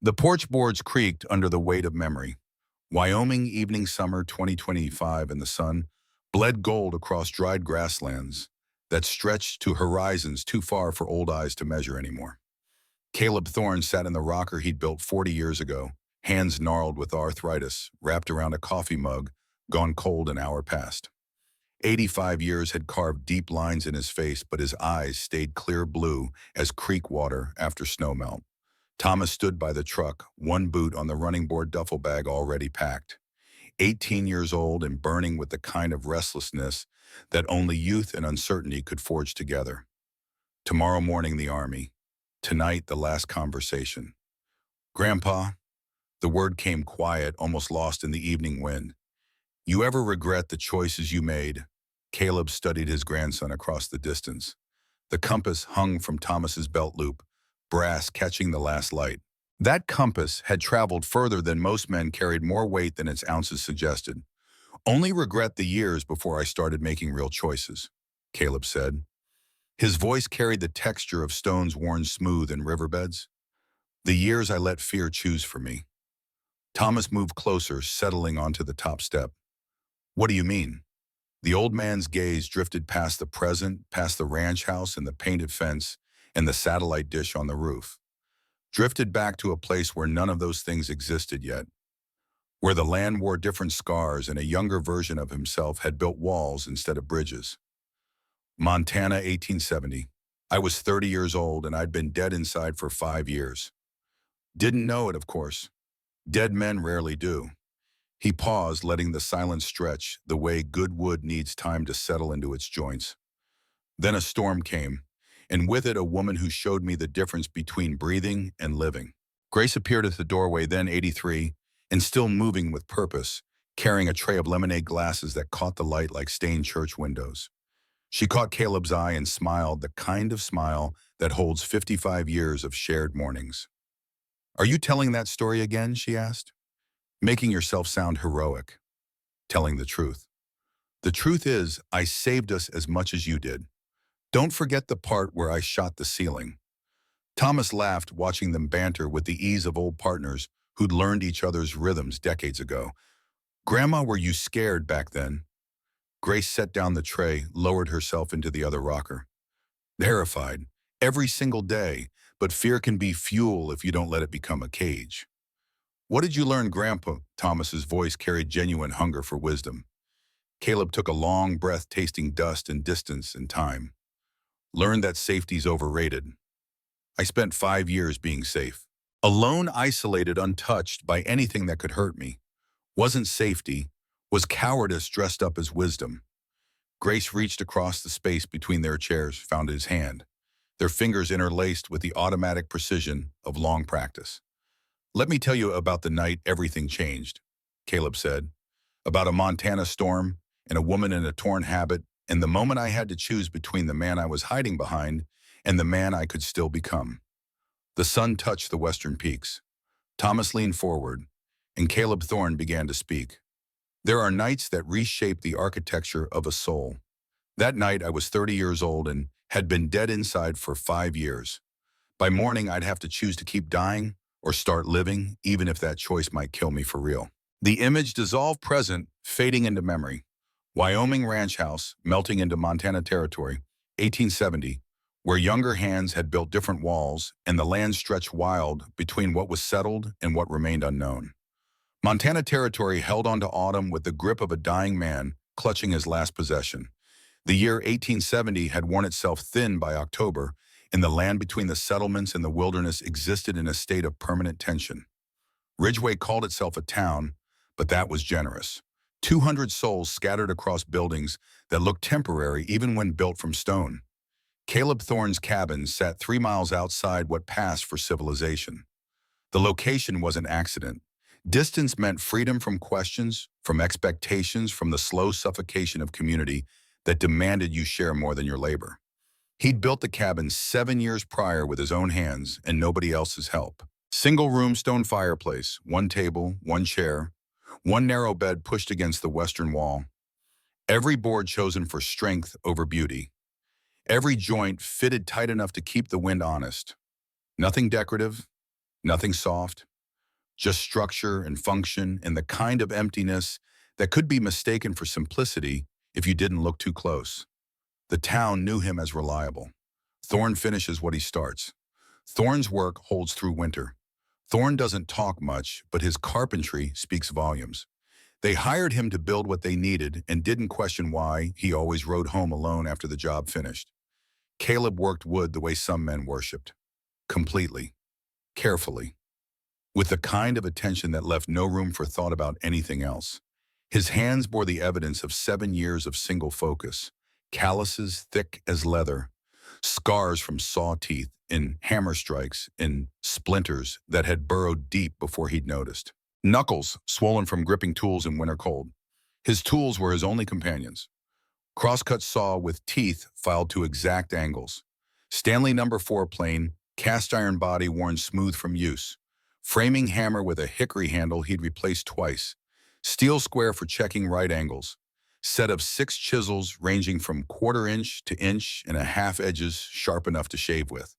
The porch boards creaked under the weight of memory. Wyoming evening summer 2025 and the sun bled gold across dried grasslands that stretched to horizons too far for old eyes to measure anymore. Caleb Thorne sat in the rocker he'd built 40 years ago, hands gnarled with arthritis, wrapped around a coffee mug, gone cold an hour past. 85 years had carved deep lines in his face, but his eyes stayed clear blue as creek water after snowmelt. Thomas stood by the truck, one boot on the running board duffel bag already packed. 18 years old and burning with the kind of restlessness that only youth and uncertainty could forge together. Tomorrow morning, the Army. Tonight, the last conversation. Grandpa, the word came quiet, almost lost in the evening wind. You ever regret the choices you made? Caleb studied his grandson across the distance. The compass hung from Thomas's belt loop, brass catching the last light. That compass had traveled further than most men, carried more weight than its ounces suggested. Only regret the years before I started making real choices, Caleb said. His voice carried the texture of stones worn smooth in riverbeds. The years I let fear choose for me. Thomas moved closer, settling onto the top step. What do you mean? The old man's gaze drifted past the present, past the ranch house and the painted fence and the satellite dish on the roof. Drifted back to a place where none of those things existed yet, where the land wore different scars and a younger version of himself had built walls instead of bridges. Montana, 1870. I was 30 years old and I'd been dead inside for 5 years. Didn't know it, of course. Dead men rarely do. He paused, letting the silence stretch, the way good wood needs time to settle into its joints. Then a storm came, and with it a woman who showed me the difference between breathing and living. Grace appeared at the doorway, then 83, and still moving with purpose, carrying a tray of lemonade glasses that caught the light like stained church windows. She caught Caleb's eye and smiled, the kind of smile that holds 55 years of shared mornings. Are you telling that story again? She asked. Making yourself sound heroic. Telling the truth. The truth is, I saved us as much as you did. Don't forget the part where I shot the ceiling. Thomas laughed, watching them banter with the ease of old partners who'd learned each other's rhythms decades ago. Grandma, were you scared back then? Grace set down the tray, lowered herself into the other rocker. Terrified, every single day, but fear can be fuel if you don't let it become a cage. What did you learn, Grandpa? Thomas's voice carried genuine hunger for wisdom. Caleb took a long breath, tasting dust and distance and time. Learned that safety's overrated. I spent 5 years being safe. Alone, isolated, untouched by anything that could hurt me. Wasn't safety, was cowardice dressed up as wisdom. Grace reached across the space between their chairs, found his hand, their fingers interlaced with the automatic precision of long practice. Let me tell you about the night everything changed, Caleb said. About a Montana storm and a woman in a torn habit, and the moment I had to choose between the man I was hiding behind and the man I could still become. The sun touched the western peaks. Thomas leaned forward, and Caleb Thorne began to speak. There are nights that reshape the architecture of a soul. That night I was 30 years old and had been dead inside for 5 years. By morning I'd have to choose to keep dying or start living, even if that choice might kill me for real. The image dissolved, present, fading into memory. Wyoming ranch house, melting into Montana territory, 1870, where younger hands had built different walls and the land stretched wild between what was settled and what remained unknown. Montana territory held on to autumn with the grip of a dying man clutching his last possession. The year 1870 had worn itself thin by October, and the land between the settlements and the wilderness existed in a state of permanent tension. Ridgway called itself a town, but that was generous. 200 souls scattered across buildings that looked temporary even when built from stone. Caleb Thorne's cabin sat 3 miles outside what passed for civilization. The location was an accident. Distance meant freedom from questions, from expectations, from the slow suffocation of community that demanded you share more than your labor. He'd built the cabin 7 years prior with his own hands and nobody else's help. Single-room stone fireplace, 1 table, 1 chair, 1 narrow bed pushed against the western wall. Every board chosen for strength over beauty. Every joint fitted tight enough to keep the wind honest. Nothing decorative, nothing soft, just structure and function and the kind of emptiness that could be mistaken for simplicity if you didn't look too close. The town knew him as reliable. Thorne finishes what he starts. Thorne's work holds through winter. Thorne doesn't talk much, but his carpentry speaks volumes. They hired him to build what they needed and didn't question why he always rode home alone after the job finished. Caleb worked wood the way some men worshipped. Completely. Carefully. With the kind of attention that left no room for thought about anything else. His hands bore the evidence of 7 years of single focus. Calluses thick as leather. Scars from saw teeth and hammer strikes and splinters that had burrowed deep before he'd noticed. Knuckles swollen from gripping tools in winter cold. His tools were his only companions. Crosscut saw with teeth filed to exact angles. Stanley No. 4 plane, cast iron body worn smooth from use. Framing hammer with a hickory handle he'd replaced twice. Steel square for checking right angles. Set of 6 chisels ranging from 1/4 inch to 1.5 inch edges sharp enough to shave with.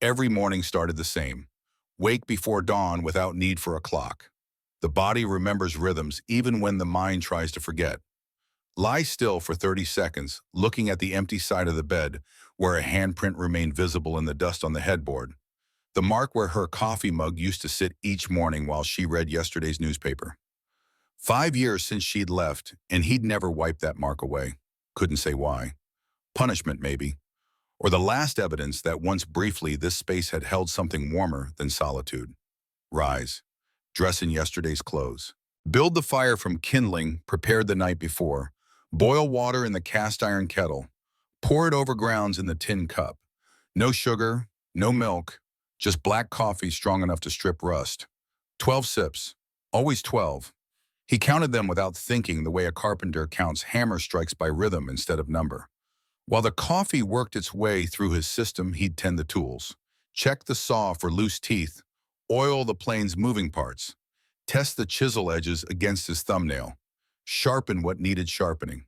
Every morning started the same. Wake before dawn without need for a clock. The body remembers rhythms even when the mind tries to forget. Lie still for 30 seconds, looking at the empty side of the bed, where a handprint remained visible in the dust on the headboard. The mark where her coffee mug used to sit each morning while she read yesterday's newspaper. 5 years since she'd left, and he'd never wiped that mark away. Couldn't say why. Punishment, maybe. Or the last evidence that once briefly this space had held something warmer than solitude. Rise. Dress in yesterday's clothes. Build the fire from kindling prepared the night before. Boil water in the cast iron kettle. Pour it over grounds in the tin cup. No sugar, no milk, just black coffee strong enough to strip rust. 12 sips. Always 12. He counted them without thinking the way a carpenter counts hammer strikes by rhythm instead of number. While the coffee worked its way through his system, he'd tend the tools. Check the saw for loose teeth. Oil the plane's moving parts. Test the chisel edges against his thumbnail. Sharpen what needed sharpening.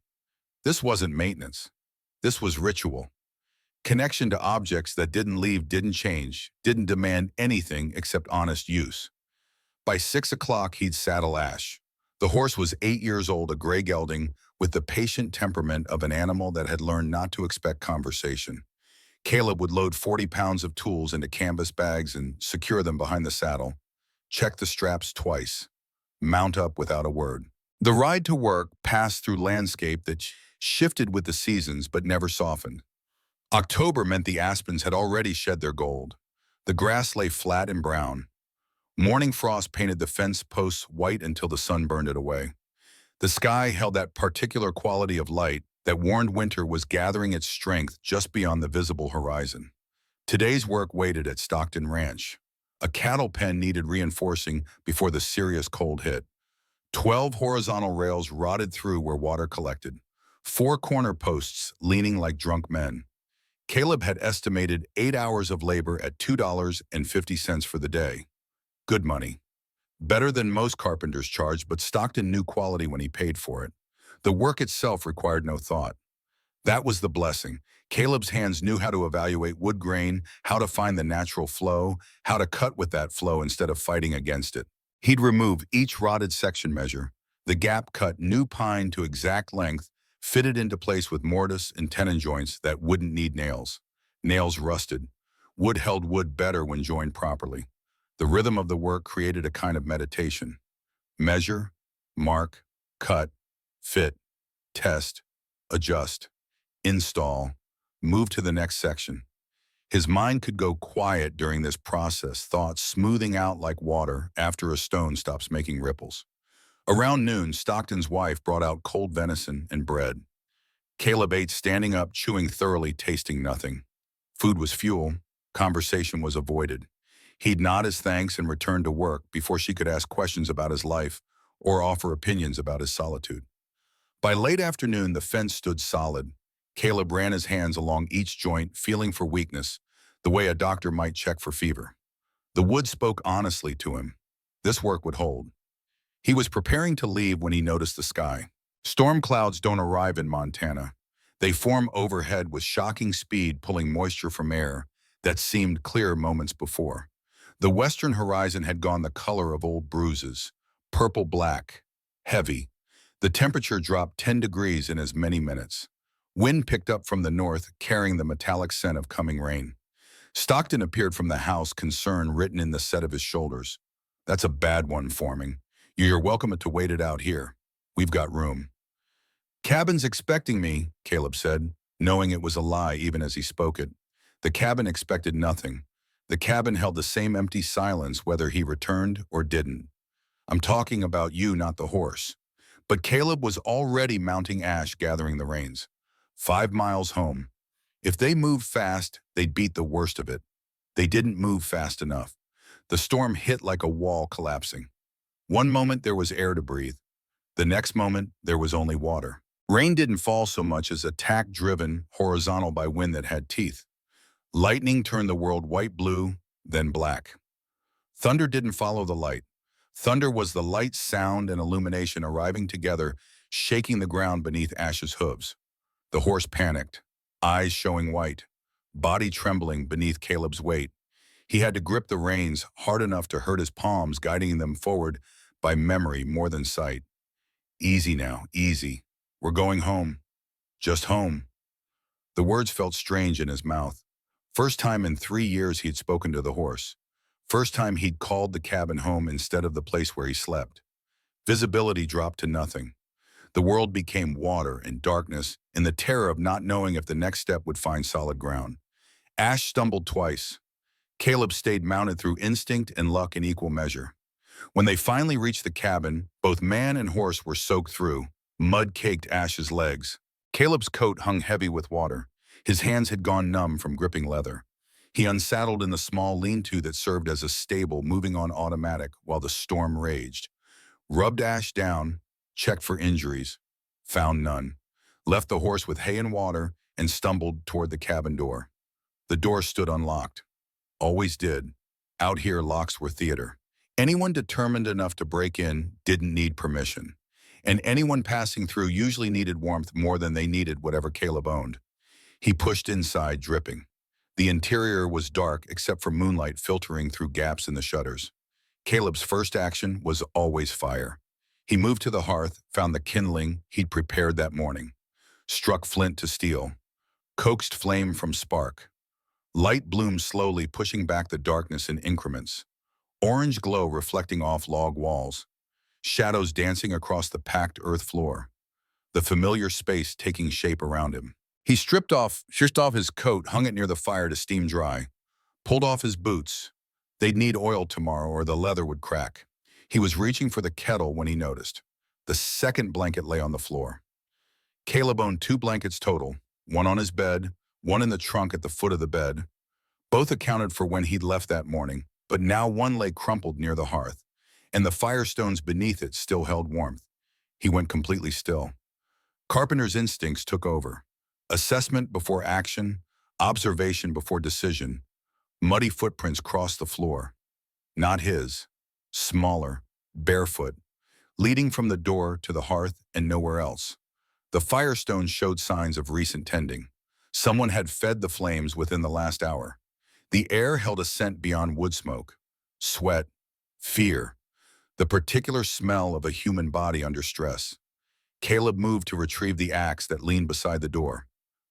This wasn't maintenance. This was ritual. Connection to objects that didn't leave, didn't change, didn't demand anything except honest use. By 6 o'clock, he'd saddle Ash. The horse was 8 years old, a gray gelding, with the patient temperament of an animal that had learned not to expect conversation. Caleb would load 40 pounds of tools into canvas bags and secure them behind the saddle. Check the straps twice. Mount up without a word. The ride to work passed through landscape that shifted with the seasons but never softened. October meant the aspens had already shed their gold. The grass lay flat and brown. Morning frost painted the fence posts white until the sun burned it away. The sky held that particular quality of light that warned winter was gathering its strength just beyond the visible horizon. Today's work waited at Stockton Ranch. A cattle pen needed reinforcing before the serious cold hit. 12 horizontal rails rotted through where water collected. 4 corner posts leaning like drunk men. Caleb had estimated 8 hours of labor at $2.50 for the day. Good money. Better than most carpenters charged, but Stockton knew quality when he paid for it. The work itself required no thought. That was the blessing. Caleb's hands knew how to evaluate wood grain, how to find the natural flow, how to cut with that flow instead of fighting against it. He'd remove each rotted section measure. The gap cut new pine to exact length, fitted into place with mortise and tenon joints that wouldn't need nails. Nails rusted. Wood held wood better when joined properly. The rhythm of the work created a kind of meditation. Measure, mark, cut, fit, test, adjust, install, move to the next section. His mind could go quiet during this process, thoughts smoothing out like water after a stone stops making ripples. Around noon, Stockton's wife brought out cold venison and bread. Caleb ate standing up, chewing thoroughly, tasting nothing. Food was fuel. Conversation was avoided. He'd nod his thanks and return to work before she could ask questions about his life or offer opinions about his solitude. By late afternoon, the fence stood solid. Caleb ran his hands along each joint, feeling for weakness, the way a doctor might check for fever. The wood spoke honestly to him. This work would hold. He was preparing to leave when he noticed the sky. Storm clouds don't arrive in Montana. They form overhead with shocking speed, pulling moisture from air that seemed clear moments before. The western horizon had gone the color of old bruises, purple-black, heavy. The temperature dropped 10 degrees in as many minutes. Wind picked up from the north, carrying the metallic scent of coming rain. Stockton appeared from the house, concern written in the set of his shoulders. That's a bad one, Forming. You're welcome to wait it out here. We've got room. Cabin's expecting me, Caleb said, knowing it was a lie even as he spoke it. The cabin expected nothing. The cabin held the same empty silence whether he returned or didn't. I'm talking about you, not the horse. But Caleb was already mounting Ash, gathering the reins. 5 miles home. If they moved fast, they'd beat the worst of it. They didn't move fast enough. The storm hit like a wall collapsing. One moment there was air to breathe. The next moment there was only water. Rain didn't fall so much as a tack driven horizontal by wind that had teeth. Lightning turned the world white-blue, then black. Thunder didn't follow the light. Thunder was the light, sound, and illumination arriving together, shaking the ground beneath Ash's hooves. The horse panicked, eyes showing white, body trembling beneath Caleb's weight. He had to grip the reins hard enough to hurt his palms, guiding them forward by memory more than sight. Easy now, easy. We're going home. Just home. The words felt strange in his mouth. First time in 3 years he'd spoken to the horse. First time he'd called the cabin home instead of the place where he slept. Visibility dropped to nothing. The world became water and darkness and the terror of not knowing if the next step would find solid ground. Ash stumbled twice. Caleb stayed mounted through instinct and luck in equal measure. When they finally reached the cabin, both man and horse were soaked through. Mud caked Ash's legs. Caleb's coat hung heavy with water. His hands had gone numb from gripping leather. He unsaddled in the small lean-to that served as a stable, moving on automatic while the storm raged. Rubbed Ash down, checked for injuries, found none. Left the horse with hay and water and stumbled toward the cabin door. The door stood unlocked. Always did. Out here, locks were theater. Anyone determined enough to break in didn't need permission. And anyone passing through usually needed warmth more than they needed whatever Caleb owned. He pushed inside, dripping. The interior was dark except for moonlight filtering through gaps in the shutters. Caleb's first action was always fire. He moved to the hearth, found the kindling he'd prepared that morning. Struck flint to steel. Coaxed flame from spark. Light bloomed slowly, pushing back the darkness in increments. Orange glow reflecting off log walls. Shadows dancing across the packed earth floor. The familiar space taking shape around him. He stripped off his coat, hung it near the fire to steam dry. Pulled off his boots. They'd need oil tomorrow or the leather would crack. He was reaching for the kettle when he noticed. The second blanket lay on the floor. Caleb owned 2 blankets total, one on his bed, one in the trunk at the foot of the bed. Both accounted for when he'd left that morning, but now one lay crumpled near the hearth, and the firestones beneath it still held warmth. He went completely still. Carpenter's instincts took over. Assessment before action, observation before decision. Muddy footprints crossed the floor. Not his. Smaller, barefoot, leading from the door to the hearth and nowhere else. The firestones showed signs of recent tending. Someone had fed the flames within the last hour. The air held a scent beyond wood smoke. Sweat, fear, the particular smell of a human body under stress. Caleb moved to retrieve the axe that leaned beside the door.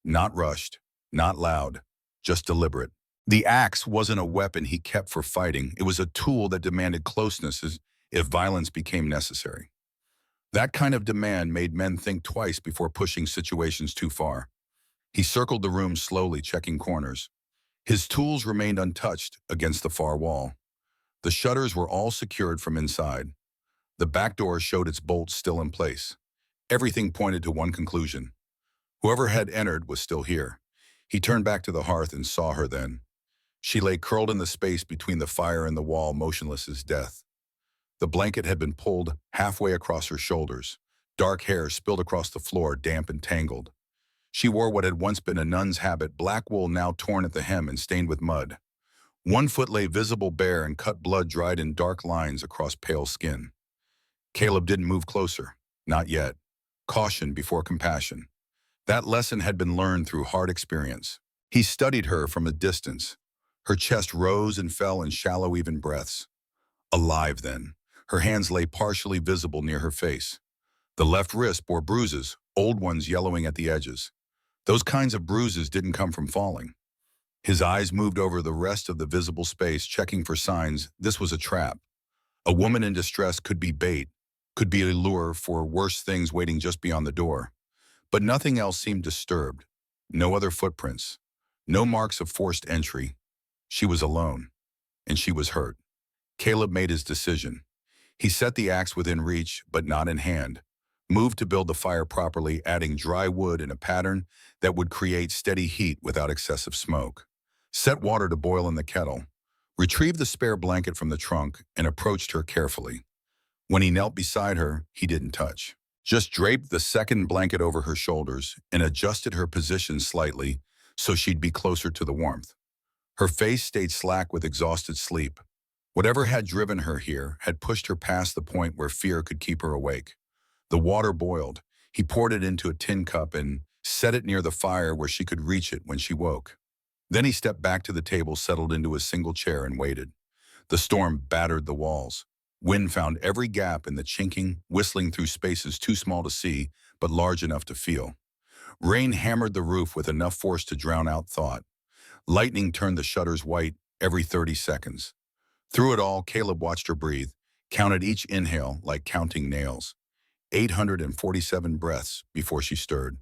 Not rushed, not loud, just deliberate. The axe wasn't a weapon he kept for fighting. It was a tool that demanded closeness if violence became necessary. That kind of demand made men think twice before pushing situations too far. He circled the room slowly, checking corners. His tools remained untouched against the far wall. The shutters were all secured from inside. The back door showed its bolts still in place. Everything pointed to one conclusion. Whoever had entered was still here. He turned back to the hearth and saw her then. She lay curled in the space between the fire and the wall, motionless as death. The blanket had been pulled halfway across her shoulders. Dark hair spilled across the floor, damp and tangled. She wore what had once been a nun's habit, black wool now torn at the hem and stained with mud. One foot lay visible bare and cut blood dried in dark lines across pale skin. Caleb didn't move closer. Not yet. Caution before compassion. That lesson had been learned through hard experience. He studied her from a distance. Her chest rose and fell in shallow, even breaths. Alive then. Her hands lay partially visible near her face. The left wrist bore bruises, old ones yellowing at the edges. Those kinds of bruises didn't come from falling. His eyes moved over the rest of the visible space, checking for signs this was a trap. A woman in distress could be bait, could be a lure for worse things waiting just beyond the door. But nothing else seemed disturbed. No other footprints. No marks of forced entry. She was alone, and she was hurt. Caleb made his decision. He set the axe within reach, but not in hand. Moved to build the fire properly, adding dry wood in a pattern that would create steady heat without excessive smoke. Set water to boil in the kettle. Retrieved the spare blanket from the trunk and approached her carefully. When he knelt beside her, he didn't touch. Just draped the second blanket over her shoulders and adjusted her position slightly so she'd be closer to the warmth. Her face stayed slack with exhausted sleep. Whatever had driven her here had pushed her past the point where fear could keep her awake. The water boiled. He poured it into a tin cup and set it near the fire where she could reach it when she woke. Then he stepped back to the table, settled into a single chair, and waited. The storm battered the walls. Wind found every gap in the chinking, whistling through spaces too small to see, but large enough to feel. Rain hammered the roof with enough force to drown out thought. Lightning turned the shutters white every 30 seconds. Through it all, Caleb watched her breathe, counted each inhale like counting nails. 847 breaths before she stirred.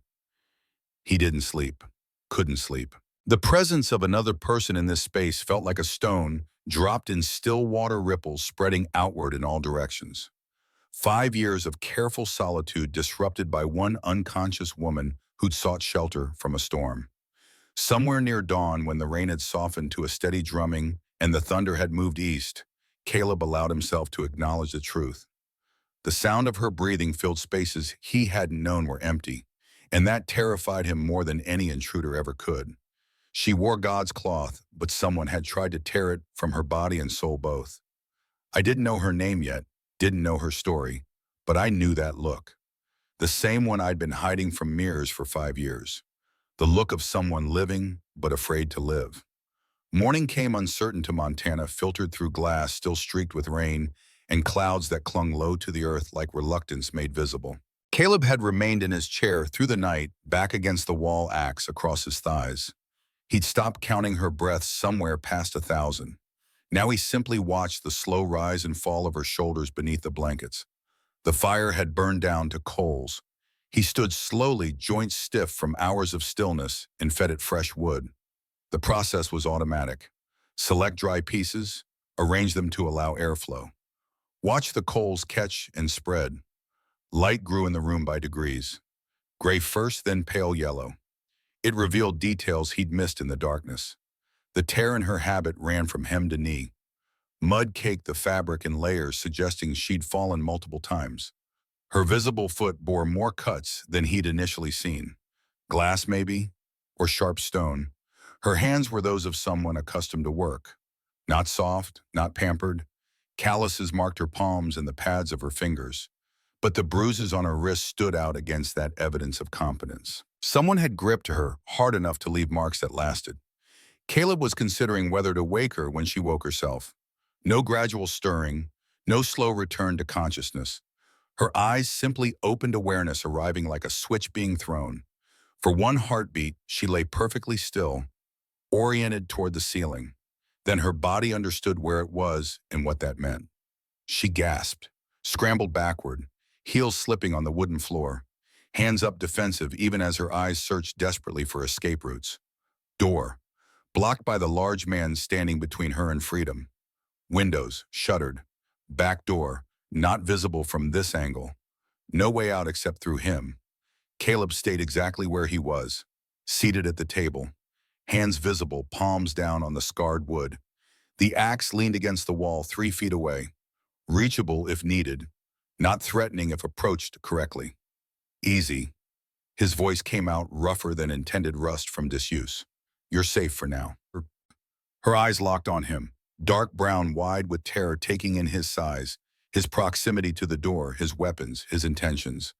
He didn't sleep, couldn't sleep. The presence of another person in this space felt like a stone dropped in still water ripples spreading outward in all directions. 5 years of careful solitude disrupted by one unconscious woman who'd sought shelter from a storm. Somewhere near dawn, when the rain had softened to a steady drumming and the thunder had moved east, Caleb allowed himself to acknowledge the truth. The sound of her breathing filled spaces he hadn't known were empty, and that terrified him more than any intruder ever could. She wore God's cloth, but someone had tried to tear it from her body and soul both. I didn't know her name yet, didn't know her story, but I knew that look. The same one I'd been hiding from mirrors for 5 years. The look of someone living, but afraid to live. Morning came uncertain to Montana, filtered through glass still streaked with rain, and clouds that clung low to the earth like reluctance made visible. Caleb had remained in his chair through the night, back against the wall, axe across his thighs. He'd stopped counting her breaths somewhere past 1,000. Now he simply watched the slow rise and fall of her shoulders beneath the blankets. The fire had burned down to coals. He stood slowly, joints stiff from hours of stillness, and fed it fresh wood. The process was automatic. Select dry pieces, arrange them to allow airflow. Watch the coals catch and spread. Light grew in the room by degrees. Gray first, then pale yellow. It revealed details he'd missed in the darkness. The tear in her habit ran from hem to knee. Mud caked the fabric in layers, suggesting she'd fallen multiple times. Her visible foot bore more cuts than he'd initially seen. Glass, maybe, or sharp stone. Her hands were those of someone accustomed to work. Not soft, not pampered. Calluses marked her palms and the pads of her fingers. But the bruises on her wrists stood out against that evidence of competence. Someone had gripped her hard enough to leave marks that lasted. Caleb was considering whether to wake her when she woke herself. No gradual stirring, no slow return to consciousness. Her eyes simply opened awareness, arriving like a switch being thrown. For one heartbeat, she lay perfectly still, oriented toward the ceiling. Then her body understood where it was and what that meant. She gasped, scrambled backward, heels slipping on the wooden floor, hands up defensive even as her eyes searched desperately for escape routes. Door, blocked by the large man standing between her and freedom. Windows, shuttered. Back door, not visible from this angle. No way out except through him. Caleb stayed exactly where he was, seated at the table, hands visible, palms down on the scarred wood. The axe leaned against the wall 3 feet away, reachable if needed, not threatening if approached correctly. Easy. His voice came out rougher than intended rust from disuse. You're safe for now. Her eyes locked on him, dark brown, wide with terror, taking in his size, his proximity to the door, his weapons, his intentions.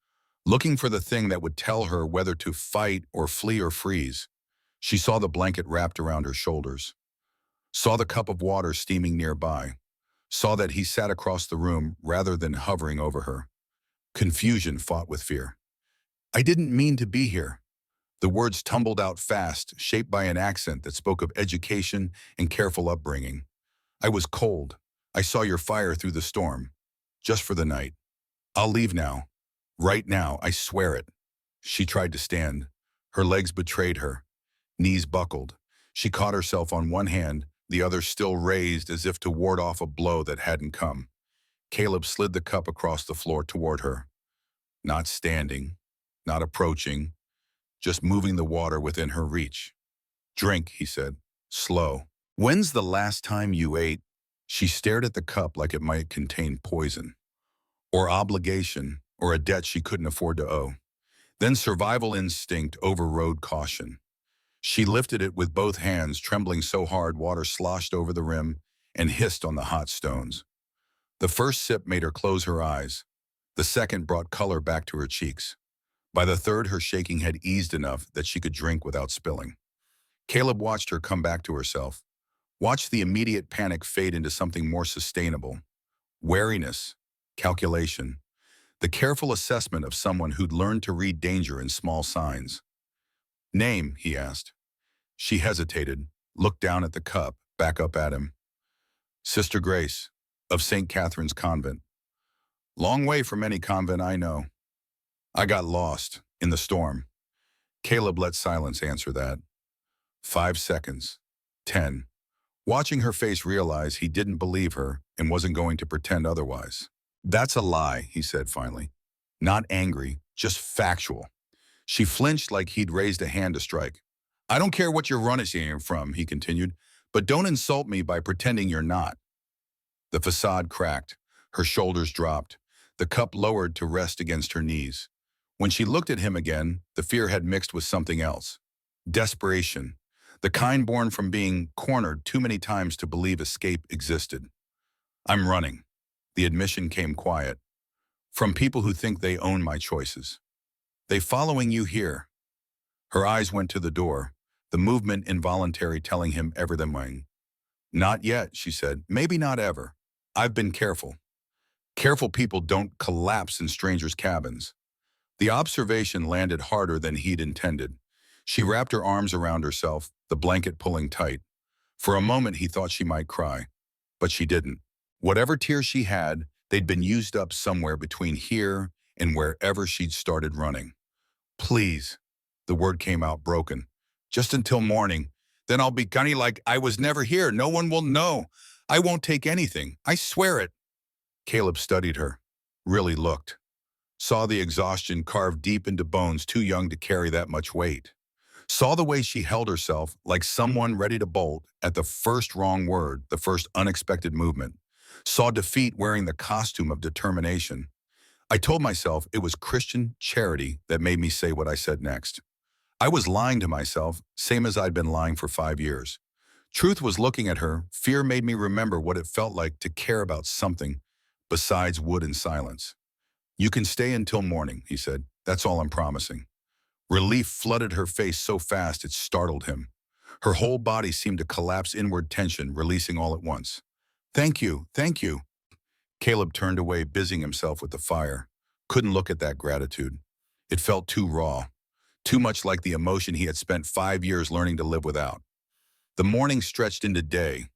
Looking for the thing that would tell her whether to fight or flee or freeze. She saw the blanket wrapped around her shoulders. saw the cup of water steaming nearby, saw that he sat across the room rather than hovering over her. Confusion fought with fear. I didn't mean to be here. The words tumbled out fast, shaped by an accent that spoke of education and careful upbringing. I was cold. I saw your fire through the storm. Just for the night. I'll leave now. Right now, I swear it. She tried to stand. Her legs betrayed her. Knees buckled. She caught herself on one hand, the other still raised as if to ward off a blow that hadn't come. Caleb slid the cup across the floor toward her. Not standing, not approaching, just moving the water within her reach. Drink, he said, slow. When's the last time you ate? She stared at the cup like it might contain poison, or obligation, or a debt she couldn't afford to owe. Then survival instinct overrode caution. She lifted it with both hands, trembling so hard water sloshed over the rim and hissed on the hot stones. The first sip made her close her eyes. The second brought color back to her cheeks. By the third, her shaking had eased enough that she could drink without spilling. Caleb watched her come back to herself, watched the immediate panic fade into something more sustainable. Wariness, calculation, the careful assessment of someone who'd learned to read danger in small signs. Name, he asked. She hesitated, looked down at the cup, back up at him. Sister Grace, of St. Catherine's Convent. Long way from any convent I know. I got lost, in the storm. Caleb let silence answer that. 5 seconds. 10. Watching her face realize he didn't believe her and wasn't going to pretend otherwise. That's a lie, he said finally. Not angry, just factual. She flinched like he'd raised a hand to strike. I don't care what you're running from, he continued, but don't insult me by pretending you're not. The facade cracked. Her shoulders dropped. The cup lowered to rest against her knees. When she looked at him again, the fear had mixed with something else. Desperation. The kind born from being cornered too many times to believe escape existed. I'm running. The admission came quiet. From people who think they own my choices. They following you here. Her eyes went to the door, the movement involuntary telling him everything. Not yet, she said. Maybe not ever. I've been careful. Careful people don't collapse in strangers' cabins. The observation landed harder than he'd intended. She wrapped her arms around herself, the blanket pulling tight. For a moment he thought she might cry, but she didn't. Whatever tears she had, they'd been used up somewhere between here and wherever she'd started running. Please, the word came out broken. Just until morning. Then I'll be gunny like I was never here. No one will know. I won't take anything. I swear it. Caleb studied her, really looked. Saw the exhaustion carved deep into bones too young to carry that much weight. Saw the way she held herself like someone ready to bolt at the first wrong word, the first unexpected movement. Saw defeat wearing the costume of determination. I told myself it was Christian charity that made me say what I said next. I was lying to myself, same as I'd been lying for 5 years. Truth was looking at her. Fear made me remember what it felt like to care about something besides wood and silence. You can stay until morning, he said. That's all I'm promising. Relief flooded her face so fast it startled him. Her whole body seemed to collapse inward tension, releasing all at once. Thank you, thank you. Caleb turned away, busying himself with the fire. Couldn't look at that gratitude. It felt too raw, too much like the emotion he had spent 5 years learning to live without. The morning stretched into day.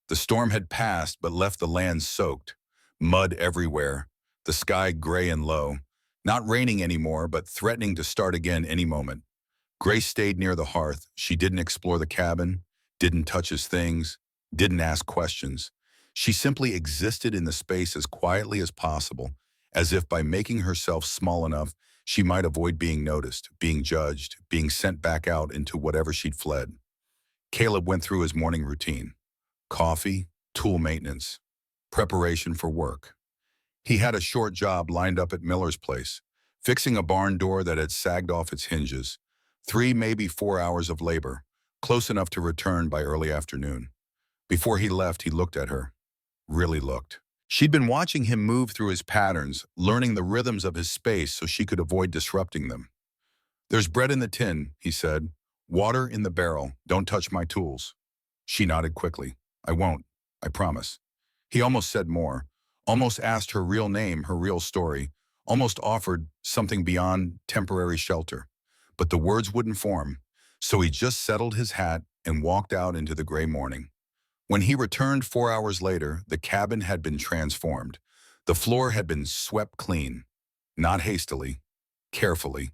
The storm had passed but left the land soaked. Mud everywhere, the sky gray and low. Not raining anymore, but threatening to start again any moment. Grace stayed near the hearth. She didn't explore the cabin, didn't touch his things, didn't ask questions. She simply existed in the space as quietly as possible, as if by making herself small enough, she might avoid being noticed, being judged, being sent back out into whatever she'd fled. Caleb went through his morning routine. Coffee, tool maintenance, preparation for work. He had a short job lined up at Miller's place, fixing a barn door that had sagged off its hinges. 3, maybe 4 hours of labor, close enough to return by early afternoon. Before he left, he looked at her. Really looked. She'd been watching him move through his patterns, learning the rhythms of his space so she could avoid disrupting them. There's bread in the tin, he said. Water in the barrel. Don't touch my tools. She nodded quickly. I won't. I promise. He almost said more, almost asked her real name, her real story, almost offered something beyond temporary shelter. But the words wouldn't form, so he just settled his hat and walked out into the gray morning. When he returned 4 hours later, the cabin had been transformed. The floor had been swept clean, not hastily, carefully.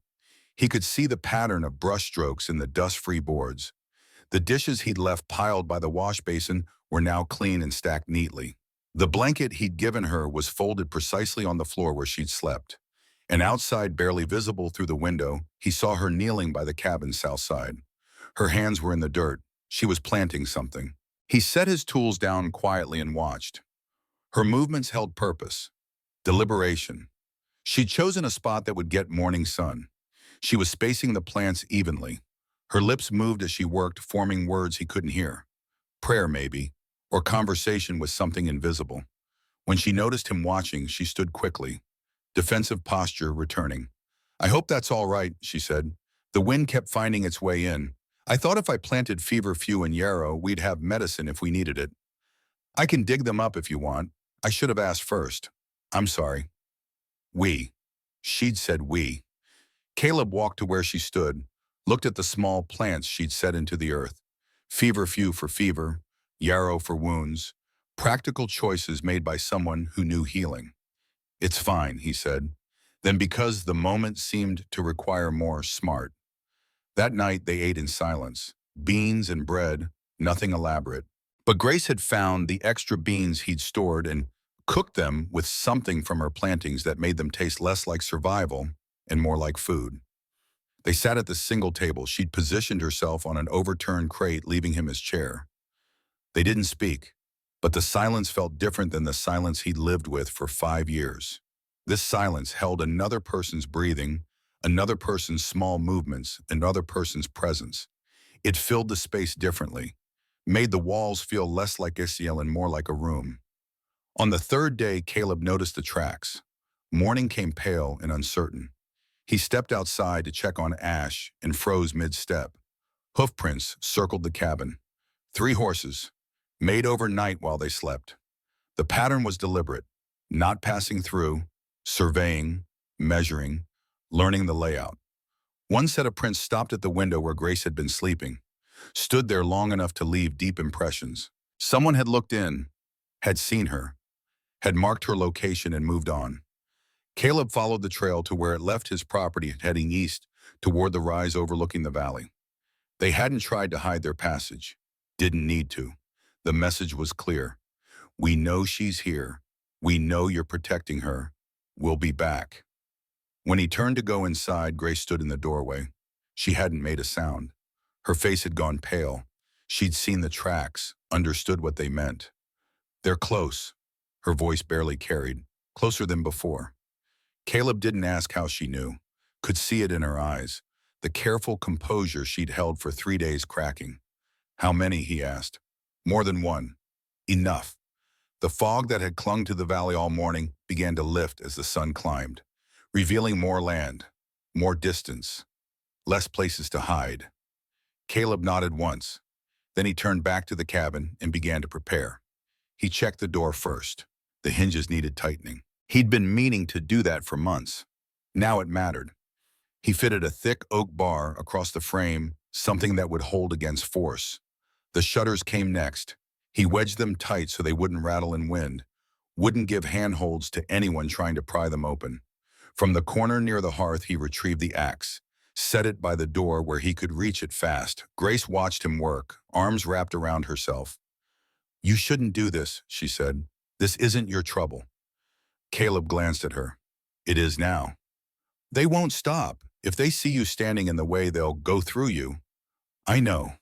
He could see the pattern of brushstrokes in the dust-free boards. The dishes he'd left piled by the wash basin were now clean and stacked neatly. The blanket he'd given her was folded precisely on the floor where she'd slept. And outside, barely visible through the window, he saw her kneeling by the cabin's south side. Her hands were in the dirt. She was planting something. He set his tools down quietly and watched. Her movements held purpose, deliberation. She'd chosen a spot that would get morning sun. She was spacing the plants evenly. Her lips moved as she worked, forming words he couldn't hear. Prayer, maybe, or conversation with something invisible. When she noticed him watching, she stood quickly, defensive posture returning. I hope that's all right, she said. The wind kept finding its way in. I thought if I planted feverfew and yarrow, we'd have medicine if we needed it. I can dig them up if you want. I should have asked first. I'm sorry. We. She'd said we. Caleb walked to where she stood, looked at the small plants she'd set into the earth. Feverfew for fever, yarrow for wounds, practical choices made by someone who knew healing. It's fine, he said. Then because the moment seemed to require more, smart. That night they ate in silence, beans and bread, nothing elaborate. But Grace had found the extra beans he'd stored and cooked them with something from her plantings that made them taste less like survival and more like food. They sat at the single table. She'd positioned herself on an overturned crate, leaving him his chair. They didn't speak, but the silence felt different than the silence he'd lived with for 5 years. This silence held another person's breathing, another person's small movements, another person's presence. It filled the space differently, made the walls feel less like Isiel and more like a room. On the third day, Caleb noticed the tracks. Morning came pale and uncertain. He stepped outside to check on Ash and froze mid-step. Hoofprints circled the cabin. 3 horses, made overnight while they slept. The pattern was deliberate, not passing through, surveying, measuring, learning the layout. One set of prints stopped at the window where Grace had been sleeping, stood there long enough to leave deep impressions. Someone had looked in, had seen her, had marked her location and moved on. Caleb followed the trail to where it left his property, heading east toward the rise overlooking the valley. They hadn't tried to hide their passage, didn't need to. The message was clear. We know she's here. We know you're protecting her. We'll be back. When he turned to go inside, Grace stood in the doorway. She hadn't made a sound. Her face had gone pale. She'd seen the tracks, understood what they meant. They're close, her voice barely carried, closer than before. Caleb didn't ask how she knew, could see it in her eyes, the careful composure she'd held for 3 days cracking. How many, he asked. More than one. Enough. The fog that had clung to the valley all morning began to lift as the sun climbed, revealing more land, more distance, less places to hide. Caleb nodded once. Then he turned back to the cabin and began to prepare. He checked the door first. The hinges needed tightening. He'd been meaning to do that for months. Now it mattered. He fitted a thick oak bar across the frame, something that would hold against force. The shutters came next. He wedged them tight so they wouldn't rattle in wind, wouldn't give handholds to anyone trying to pry them open. From the corner near the hearth, he retrieved the axe, set it by the door where he could reach it fast. Grace watched him work, arms wrapped around herself. You shouldn't do this, she said. This isn't your trouble. Caleb glanced at her. It is now. They won't stop. If they see you standing in the way, they'll go through you. I know.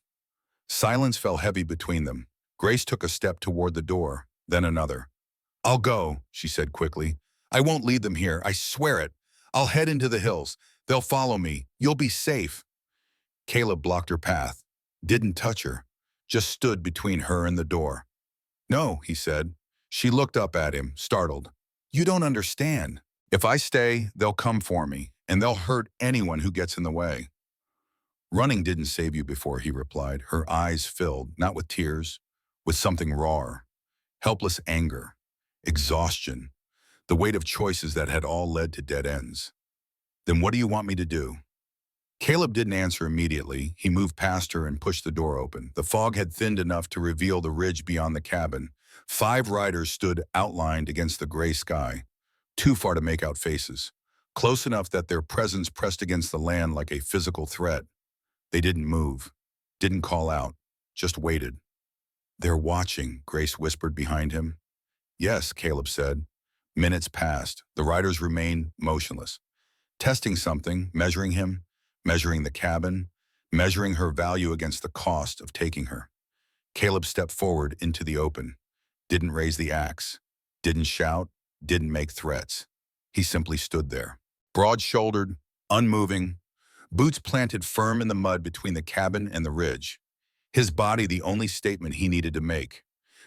Silence fell heavy between them. Grace took a step toward the door, then another. I'll go, she said quickly. I won't leave them here, I swear it. I'll head into the hills. They'll follow me. You'll be safe. Caleb blocked her path, didn't touch her, just stood between her and the door. No, he said. She looked up at him, startled. You don't understand. If I stay, they'll come for me, and they'll hurt anyone who gets in the way. Running didn't save you before, he replied, her eyes filled, not with tears, with something rawer, helpless anger, exhaustion, the weight of choices that had all led to dead ends. Then what do you want me to do? Caleb didn't answer immediately. He moved past her and pushed the door open. The fog had thinned enough to reveal the ridge beyond the cabin. 5 riders stood outlined against the gray sky, too far to make out faces, close enough that their presence pressed against the land like a physical threat. They didn't move, didn't call out, just waited. "They're watching," Grace whispered behind him. "Yes," Caleb said. Minutes passed. The riders remained motionless, testing something, measuring him, measuring the cabin, measuring her value against the cost of taking her. Caleb stepped forward into the open, didn't raise the axe, didn't shout, didn't make threats. He simply stood there, broad-shouldered, unmoving, boots planted firm in the mud between the cabin and the ridge. His body the only statement he needed to make.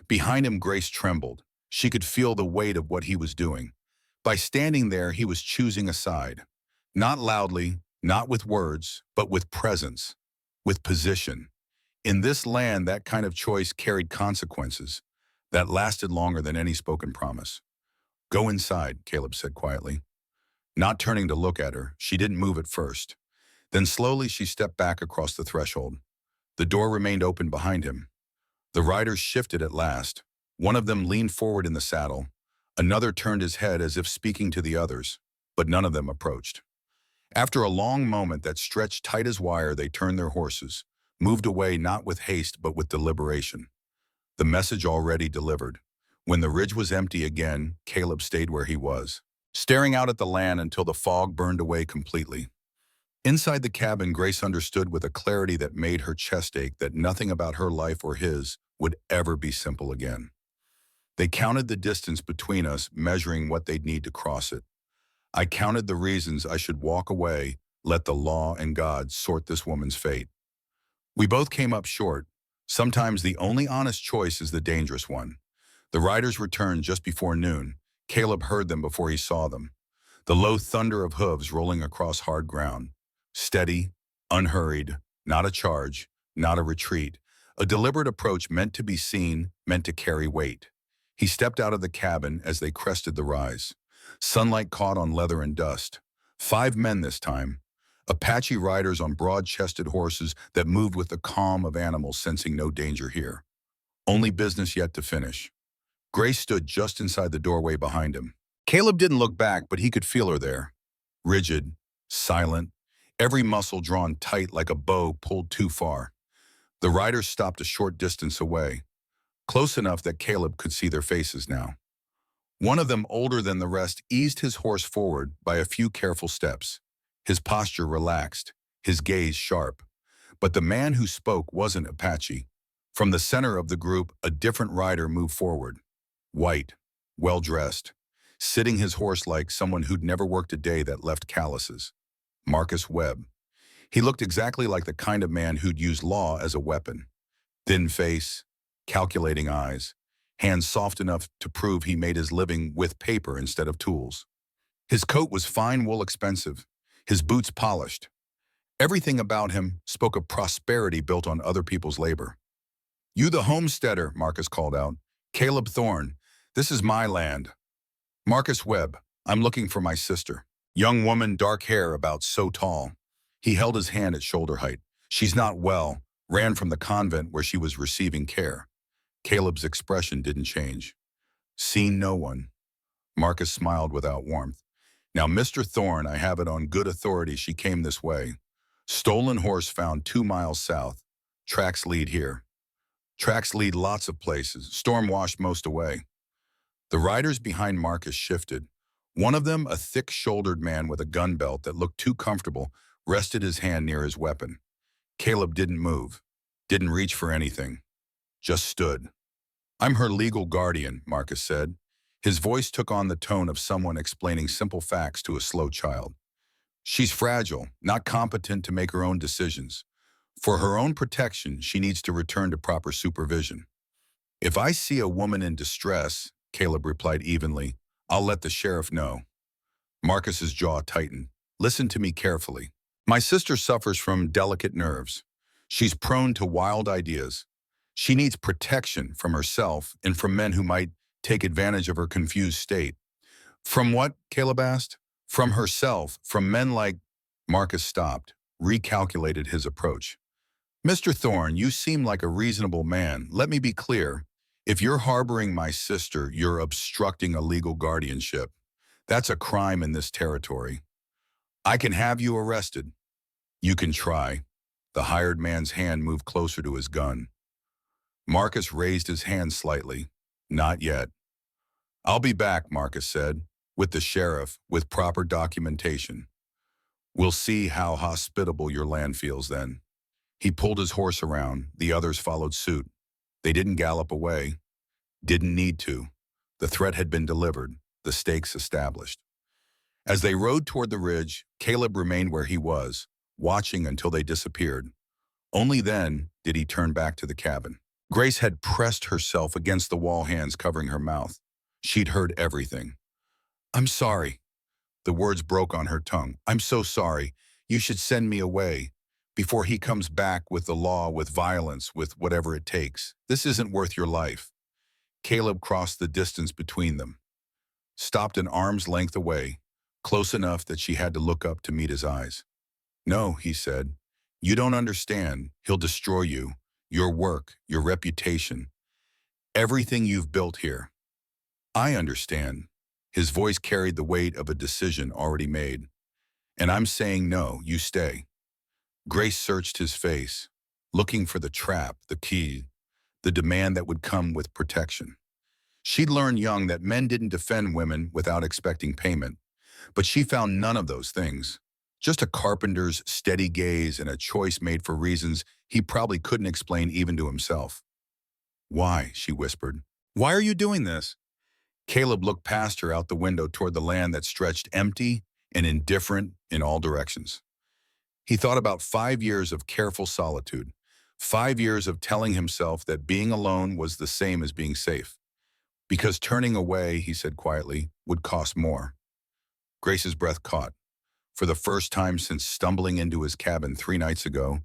Behind him, Grace trembled. She could feel the weight of what he was doing. By standing there, he was choosing a side. Not loudly, not with words, but with presence, with position. In this land, that kind of choice carried consequences that lasted longer than any spoken promise. "Go inside," Caleb said quietly. Not turning to look at her, she didn't move at first. Then slowly she stepped back across the threshold. The door remained open behind him. The riders shifted at last. One of them leaned forward in the saddle. Another turned his head as if speaking to the others, but none of them approached. After a long moment that stretched tight as wire, they turned their horses, moved away not with haste but with deliberation. The message already delivered. When the ridge was empty again, Caleb stayed where he was, staring out at the land until the fog burned away completely. Inside the cabin, Grace understood with a clarity that made her chest ache that nothing about her life or his would ever be simple again. They counted the distance between us, measuring what they'd need to cross it. I counted the reasons I should walk away, let the law and God sort this woman's fate. We both came up short. Sometimes the only honest choice is the dangerous one. The riders returned just before noon. Caleb heard them before he saw them. The low thunder of hooves rolling across hard ground. Steady, unhurried, not a charge, not a retreat. A deliberate approach meant to be seen, meant to carry weight. He stepped out of the cabin as they crested the rise. Sunlight caught on leather and dust. 5 men this time. Apache riders on broad-chested horses that moved with the calm of animals sensing no danger here. Only business yet to finish. Grace stood just inside the doorway behind him. Caleb didn't look back, but he could feel her there. Rigid, silent, every muscle drawn tight like a bow pulled too far. The riders stopped a short distance away, close enough that Caleb could see their faces now. One of them, older than the rest, eased his horse forward by a few careful steps, his posture relaxed, his gaze sharp. But the man who spoke wasn't Apache. From the center of the group, a different rider moved forward, white, well-dressed, sitting his horse like someone who'd never worked a day that left calluses. Marcus Webb. He looked exactly like the kind of man who'd use law as a weapon. Thin face, calculating eyes, hands soft enough to prove he made his living with paper instead of tools. His coat was fine wool expensive, his boots polished. Everything about him spoke of prosperity built on other people's labor. "You the homesteader," Marcus called out. "Caleb Thorne, this is my land." "Marcus Webb, I'm looking for my sister." Young woman, dark hair, about so tall. He held his hand at shoulder height. "She's not well, ran from the convent where she was receiving care." Caleb's expression didn't change. "Seen no one." Marcus smiled without warmth. "Now, Mr. Thorne, I have it on good authority she came this way. Stolen horse found 2 miles south. Tracks lead here." "Tracks lead lots of places. Storm washed most away." The riders behind Marcus shifted. One of them, a thick-shouldered man with a gun belt that looked too comfortable, rested his hand near his weapon. Caleb didn't move, didn't reach for anything, just stood. "I'm her legal guardian," Marcus said. His voice took on the tone of someone explaining simple facts to a slow child. "She's fragile, not competent to make her own decisions. For her own protection, she needs to return to proper supervision." "If I see a woman in distress," Caleb replied evenly, "I'll let the sheriff know." Marcus's jaw tightened. "Listen to me carefully. My sister suffers from delicate nerves. She's prone to wild ideas. She needs protection from herself and from men who might take advantage of her confused state. From what? Caleb asked. From herself, from men like... Marcus stopped, recalculated his approach. Mr. Thorne, you seem like a reasonable man. Let me be clear. If you're harboring my sister, you're obstructing a legal guardianship. That's a crime in this territory. I can have you arrested. You can try. The hired man's hand moved closer to his gun. Marcus raised his hand slightly. Not yet. I'll be back, Marcus said, with the sheriff, with proper documentation. We'll see how hospitable your land feels then. He pulled his horse around. The others followed suit. They didn't gallop away. Didn't need to. The threat had been delivered, the stakes established. As they rode toward the ridge, Caleb remained where he was, watching until they disappeared. Only then did he turn back to the cabin. Grace had pressed herself against the wall, hands covering her mouth. She'd heard everything. I'm sorry. The words broke on her tongue. I'm so sorry. You should send me away before he comes back with the law, with violence, with whatever it takes. This isn't worth your life. Caleb crossed the distance between them, stopped an arm's length away, close enough that she had to look up to meet his eyes. No, he said. You don't understand. He'll destroy you, your work, your reputation, everything you've built here. I understand. His voice carried the weight of a decision already made. And I'm saying no, you stay. Grace searched his face, looking for the trap, the key, the demand that would come with protection. She'd learned young that men didn't defend women without expecting payment, but she found none of those things. Just a carpenter's steady gaze and a choice made for reasons he probably couldn't explain even to himself. Why? She whispered. Why are you doing this? Caleb looked past her out the window toward the land that stretched empty and indifferent in all directions. He thought about 5 years of careful solitude, 5 years of telling himself that being alone was the same as being safe. Because turning away, he said quietly, would cost more. Grace's breath caught. For the first time since stumbling into his cabin 3 nights ago,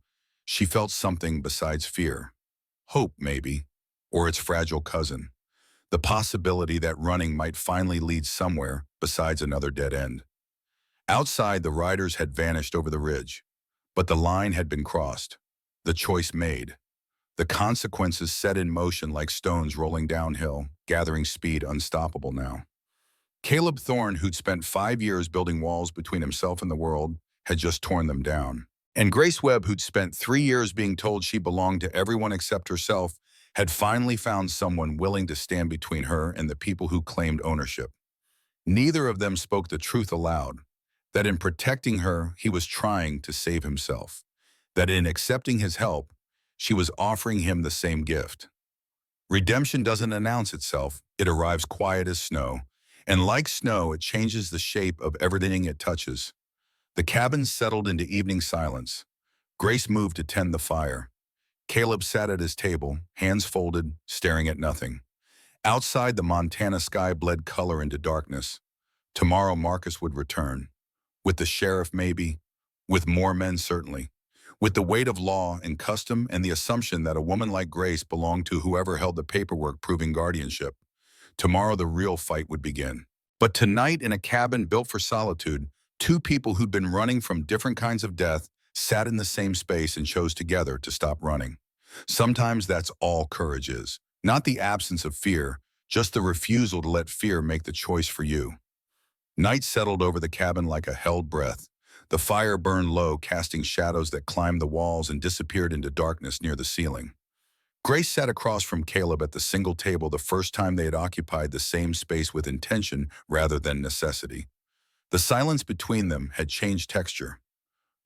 she felt something besides fear. Hope, maybe, or its fragile cousin. The possibility that running might finally lead somewhere besides another dead end. Outside, the riders had vanished over the ridge, but the line had been crossed, the choice made. The consequences set in motion like stones rolling downhill, gathering speed unstoppable now. Caleb Thorne, who'd spent 5 years building walls between himself and the world, had just torn them down. And Grace Webb, who'd spent 3 years being told she belonged to everyone except herself, had finally found someone willing to stand between her and the people who claimed ownership. Neither of them spoke the truth aloud, that in protecting her, he was trying to save himself, that in accepting his help, she was offering him the same gift. Redemption doesn't announce itself, it arrives quiet as snow, and like snow, it changes the shape of everything it touches. The cabin settled into evening silence. Grace moved to tend the fire. Caleb sat at his table, hands folded, staring at nothing. Outside, the Montana sky bled color into darkness. Tomorrow, Marcus would return. With the sheriff, maybe. With more men, certainly. With the weight of law and custom and the assumption that a woman like Grace belonged to whoever held the paperwork proving guardianship. Tomorrow, the real fight would begin. But tonight, in a cabin built for solitude, 2 people who'd been running from different kinds of death sat in the same space and chose together to stop running. Sometimes that's all courage is. Not the absence of fear, just the refusal to let fear make the choice for you. Night settled over the cabin like a held breath. The fire burned low, casting shadows that climbed the walls and disappeared into darkness near the ceiling. Grace sat across from Caleb at the single table the first time they had occupied the same space with intention rather than necessity. The silence between them had changed texture.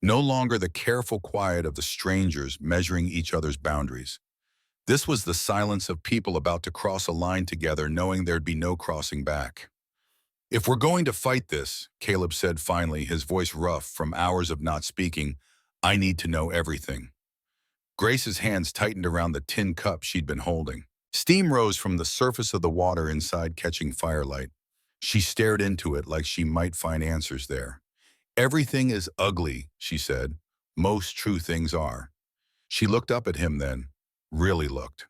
No longer the careful quiet of the strangers measuring each other's boundaries. This was the silence of people about to cross a line together, knowing there'd be no crossing back. If we're going to fight this, Caleb said finally, his voice rough from hours of not speaking, I need to know everything. Grace's hands tightened around the tin cup she'd been holding. Steam rose from the surface of the water inside, catching firelight. She stared into it like she might find answers there. Everything is ugly, she said. Most true things are. She looked up at him then, really looked.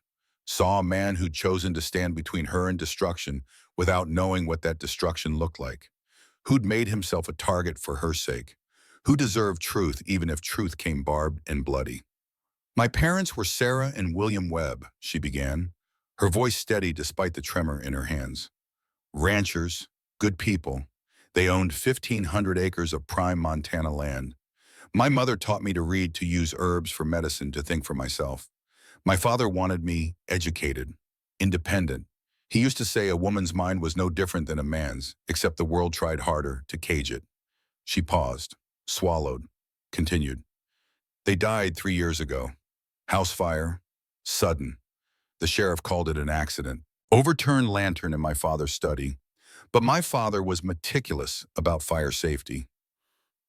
saw a man who'd chosen to stand between her and destruction without knowing what that destruction looked like, who'd made himself a target for her sake, who deserved truth even if truth came barbed and bloody. My parents were Sarah and William Webb, she began, her voice steady despite the tremor in her hands. Ranchers, good people. They owned 1,500 acres of prime Montana land. My mother taught me to read, to use herbs for medicine, to think for myself. My father wanted me educated, independent. He used to say a woman's mind was no different than a man's, except the world tried harder to cage it. She paused, swallowed, continued. They died 3 years ago. House fire, sudden. The sheriff called it an accident. Overturned lantern in my father's study. But my father was meticulous about fire safety.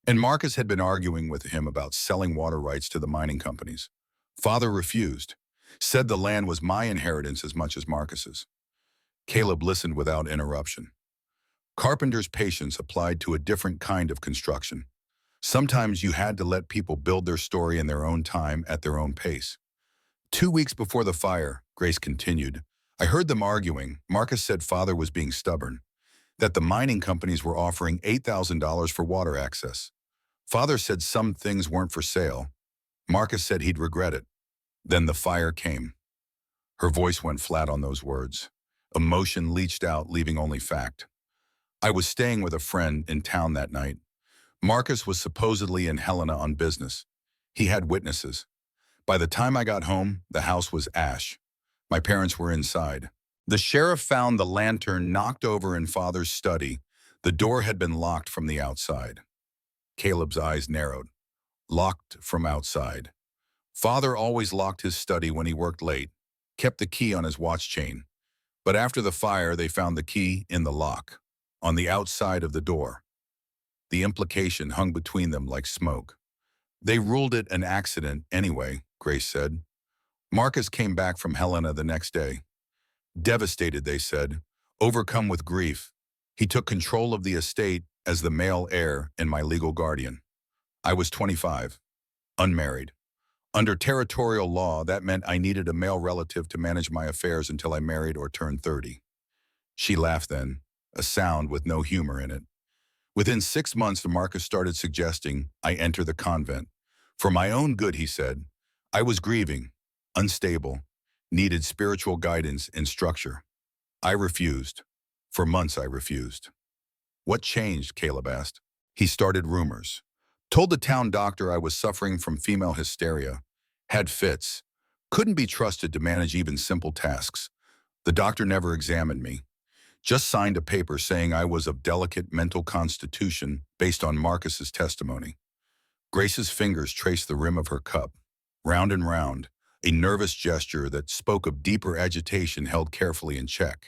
And Marcus had been arguing with him about selling water rights to the mining companies. Father refused, said the land was my inheritance as much as Marcus's. Caleb listened without interruption. Carpenter's patience applied to a different kind of construction. Sometimes you had to let people build their story in their own time at their own pace. 2 weeks before the fire, Grace continued, I heard them arguing. Marcus said Father was being stubborn, that the mining companies were offering $8,000 for water access. Father said some things weren't for sale. Marcus said he'd regret it. Then the fire came. Her voice went flat on those words. Emotion leached out, leaving only fact. I was staying with a friend in town that night. Marcus was supposedly in Helena on business. He had witnesses. By the time I got home, the house was ash. My parents were inside. The sheriff found the lantern knocked over in Father's study. The door had been locked from the outside. Caleb's eyes narrowed. Locked from outside. Father always locked his study when he worked late, kept the key on his watch chain. But after the fire, they found the key in the lock, on the outside of the door. The implication hung between them like smoke. They ruled it an accident anyway, Grace said. Marcus came back from Helena the next day. Devastated, they said, overcome with grief. He took control of the estate as the male heir and my legal guardian. I was 25, unmarried. Under territorial law, that meant I needed a male relative to manage my affairs until I married or turned 30. She laughed then, a sound with no humor in it. Within 6 months, Marcus started suggesting I enter the convent. For my own good, he said. I was grieving, unstable, needed spiritual guidance and structure. I refused. For months, I refused. What changed? Caleb asked. He started rumors. Told the town doctor I was suffering from female hysteria, had fits, couldn't be trusted to manage even simple tasks. The doctor never examined me, just signed a paper saying I was of delicate mental constitution based on Marcus's testimony. Grace's fingers traced the rim of her cup, round and round, a nervous gesture that spoke of deeper agitation held carefully in check.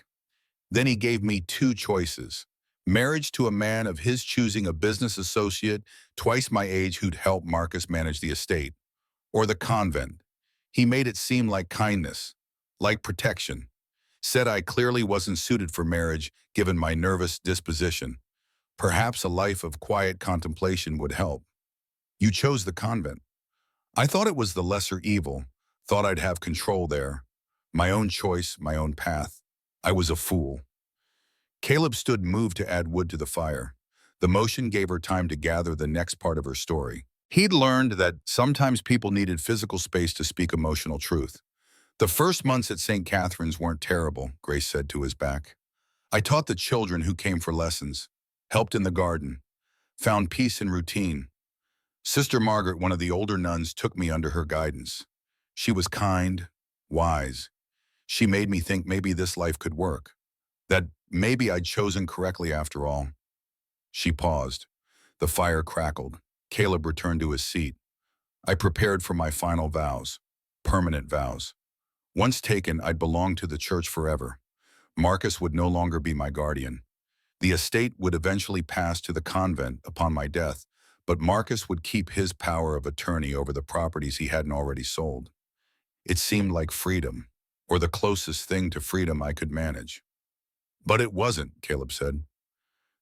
Then he gave me 2 choices. Marriage to a man of his choosing, a business associate, twice my age, who'd help Marcus manage the estate. Or the convent. He made it seem like kindness, like protection. Said I clearly wasn't suited for marriage given my nervous disposition. Perhaps a life of quiet contemplation would help. You chose the convent. I thought it was the lesser evil, thought I'd have control there. My own choice, my own path. I was a fool. Caleb stood, moved to add wood to the fire. The motion gave her time to gather the next part of her story. He'd learned that sometimes people needed physical space to speak emotional truth. The first months at St. Catherine's weren't terrible, Grace said to his back. I taught the children who came for lessons, helped in the garden, found peace in routine. Sister Margaret, one of the older nuns, took me under her guidance. She was kind, wise. She made me think maybe this life could work, that maybe I'd chosen correctly after all. She paused. The fire crackled. Caleb returned to his seat. I prepared for my final vows, permanent vows. Once taken, I'd belong to the church forever. Marcus would no longer be my guardian. The estate would eventually pass to the convent upon my death, but Marcus would keep his power of attorney over the properties he hadn't already sold. It seemed like freedom, or the closest thing to freedom I could manage. But it wasn't, Caleb said.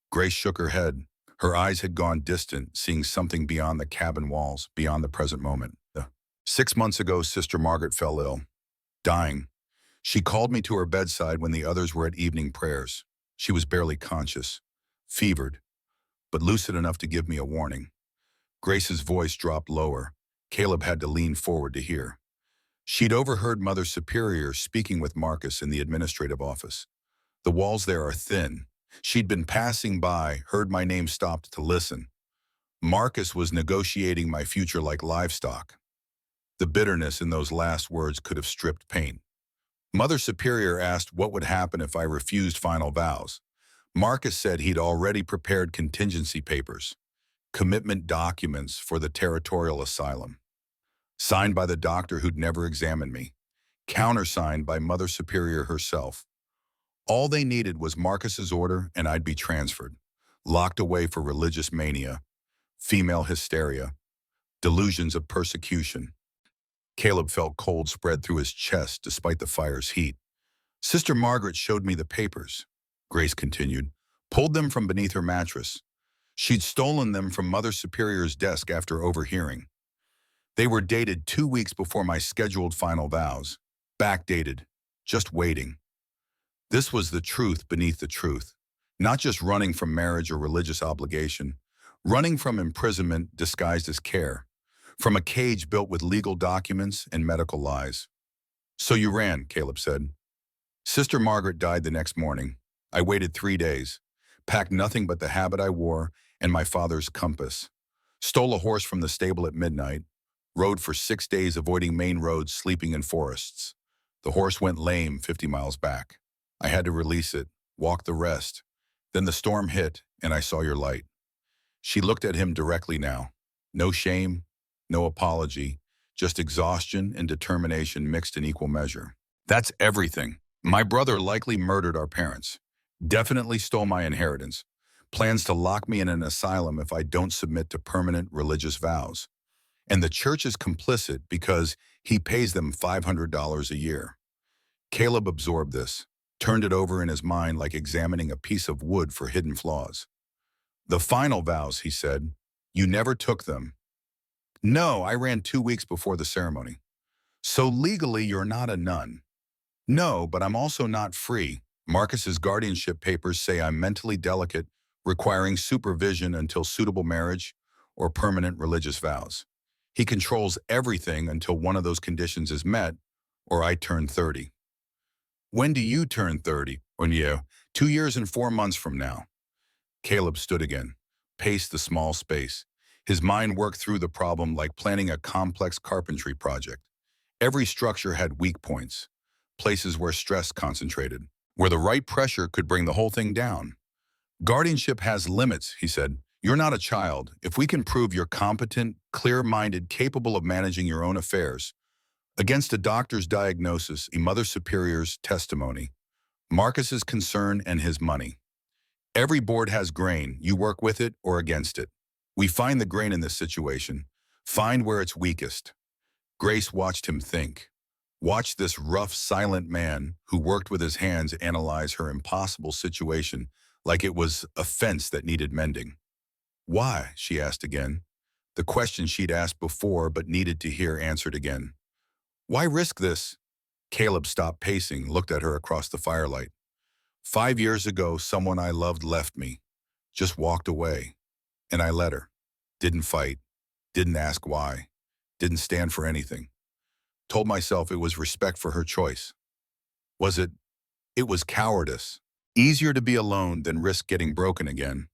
Grace shook her head. Her eyes had gone distant, seeing something beyond the cabin walls, beyond the present moment. 6 months ago, Sister Margaret fell ill, dying. She called me to her bedside when the others were at evening prayers. She was barely conscious, fevered, but lucid enough to give me a warning. Grace's voice dropped lower. Caleb had to lean forward to hear. She'd overheard Mother Superior speaking with Marcus in the administrative office. The walls there are thin. She'd been passing by, heard my name, stopped to listen. Marcus was negotiating my future like livestock. The bitterness in those last words could have stripped paint. Mother Superior asked what would happen if I refused final vows. Marcus said he'd already prepared contingency papers, commitment documents for the territorial asylum, signed by the doctor who'd never examined me, countersigned by Mother Superior herself. All they needed was Marcus's order and I'd be transferred, locked away for religious mania, female hysteria, delusions of persecution. Caleb felt cold spread through his chest despite the fire's heat. Sister Margaret showed me the papers, Grace continued, pulled them from beneath her mattress. She'd stolen them from Mother Superior's desk after overhearing. They were dated 2 weeks before my scheduled final vows, backdated, just waiting. This was the truth beneath the truth, not just running from marriage or religious obligation, running from imprisonment disguised as care, from a cage built with legal documents and medical lies. So you ran, Caleb said. Sister Margaret died the next morning. I waited 3 days, packed nothing but the habit I wore and my father's compass, stole a horse from the stable at midnight, rode for 6 days avoiding main roads, sleeping in forests. The horse went lame 50 miles back. I had to release it, walk the rest. Then the storm hit, and I saw your light. She looked at him directly now. No shame, no apology, just exhaustion and determination mixed in equal measure. That's everything. My brother likely murdered our parents, definitely stole my inheritance, plans to lock me in an asylum if I don't submit to permanent religious vows. And the church is complicit because he pays them $500 a year. Caleb absorbed this, turned it over in his mind like examining a piece of wood for hidden flaws. The final vows, he said, you never took them. No, I ran 2 weeks before the ceremony. So legally you're not a nun. No, but I'm also not free. Marcus's guardianship papers say I'm mentally delicate, requiring supervision until suitable marriage or permanent religious vows. He controls everything until one of those conditions is met, or I turn 30. When do you turn 30? When you? 2 years and 4 months from now. Caleb stood again, paced the small space. His mind worked through the problem like planning a complex carpentry project. Every structure had weak points, places where stress concentrated, where the right pressure could bring the whole thing down. Guardianship has limits, he said. You're not a child. If we can prove you're competent, clear-minded, capable of managing your own affairs, against a doctor's diagnosis, a Mother Superior's testimony, Marcus's concern and his money. Every board has grain. You work with it or against it. We find the grain in this situation, find where it's weakest. Grace watched him think. Watched this rough, silent man who worked with his hands analyze her impossible situation like it was a fence that needed mending. Why? She asked again. The question she'd asked before but needed to hear answered again. Why risk this? Caleb stopped pacing, looked at her across the firelight. 5 years ago, someone I loved left me, just walked away. And I let her. Didn't fight, didn't ask why, didn't stand for anything. Told myself it was respect for her choice. Was it? It was cowardice. Easier to be alone than risk getting broken again.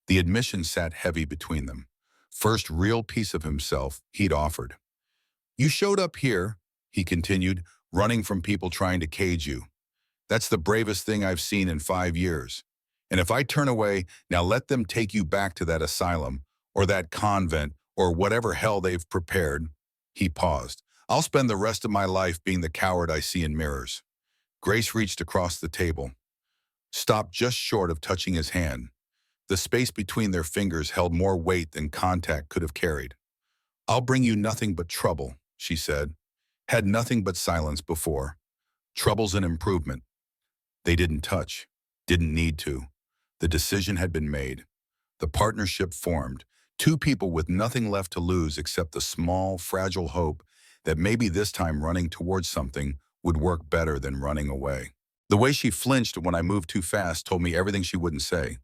The admission sat heavy between them. First real piece of himself he'd offered. You showed up here, he continued, running from people trying to cage you. That's the bravest thing I've seen in 5 years. And if I turn away, now let them take you back to that asylum, or that convent, or whatever hell they've prepared. He paused. I'll spend the rest of my life being the coward I see in mirrors. Grace reached across the table, stopped just short of touching his hand. The space between their fingers held more weight than contact could have carried. I'll bring you nothing but trouble, she said. Had nothing but silence before. Trouble's an improvement. They didn't touch, didn't need to. The decision had been made. The partnership formed. 2 people with nothing left to lose except the small, fragile hope that maybe this time running towards something would work better than running away. The way she flinched when I moved too fast told me everything she wouldn't say.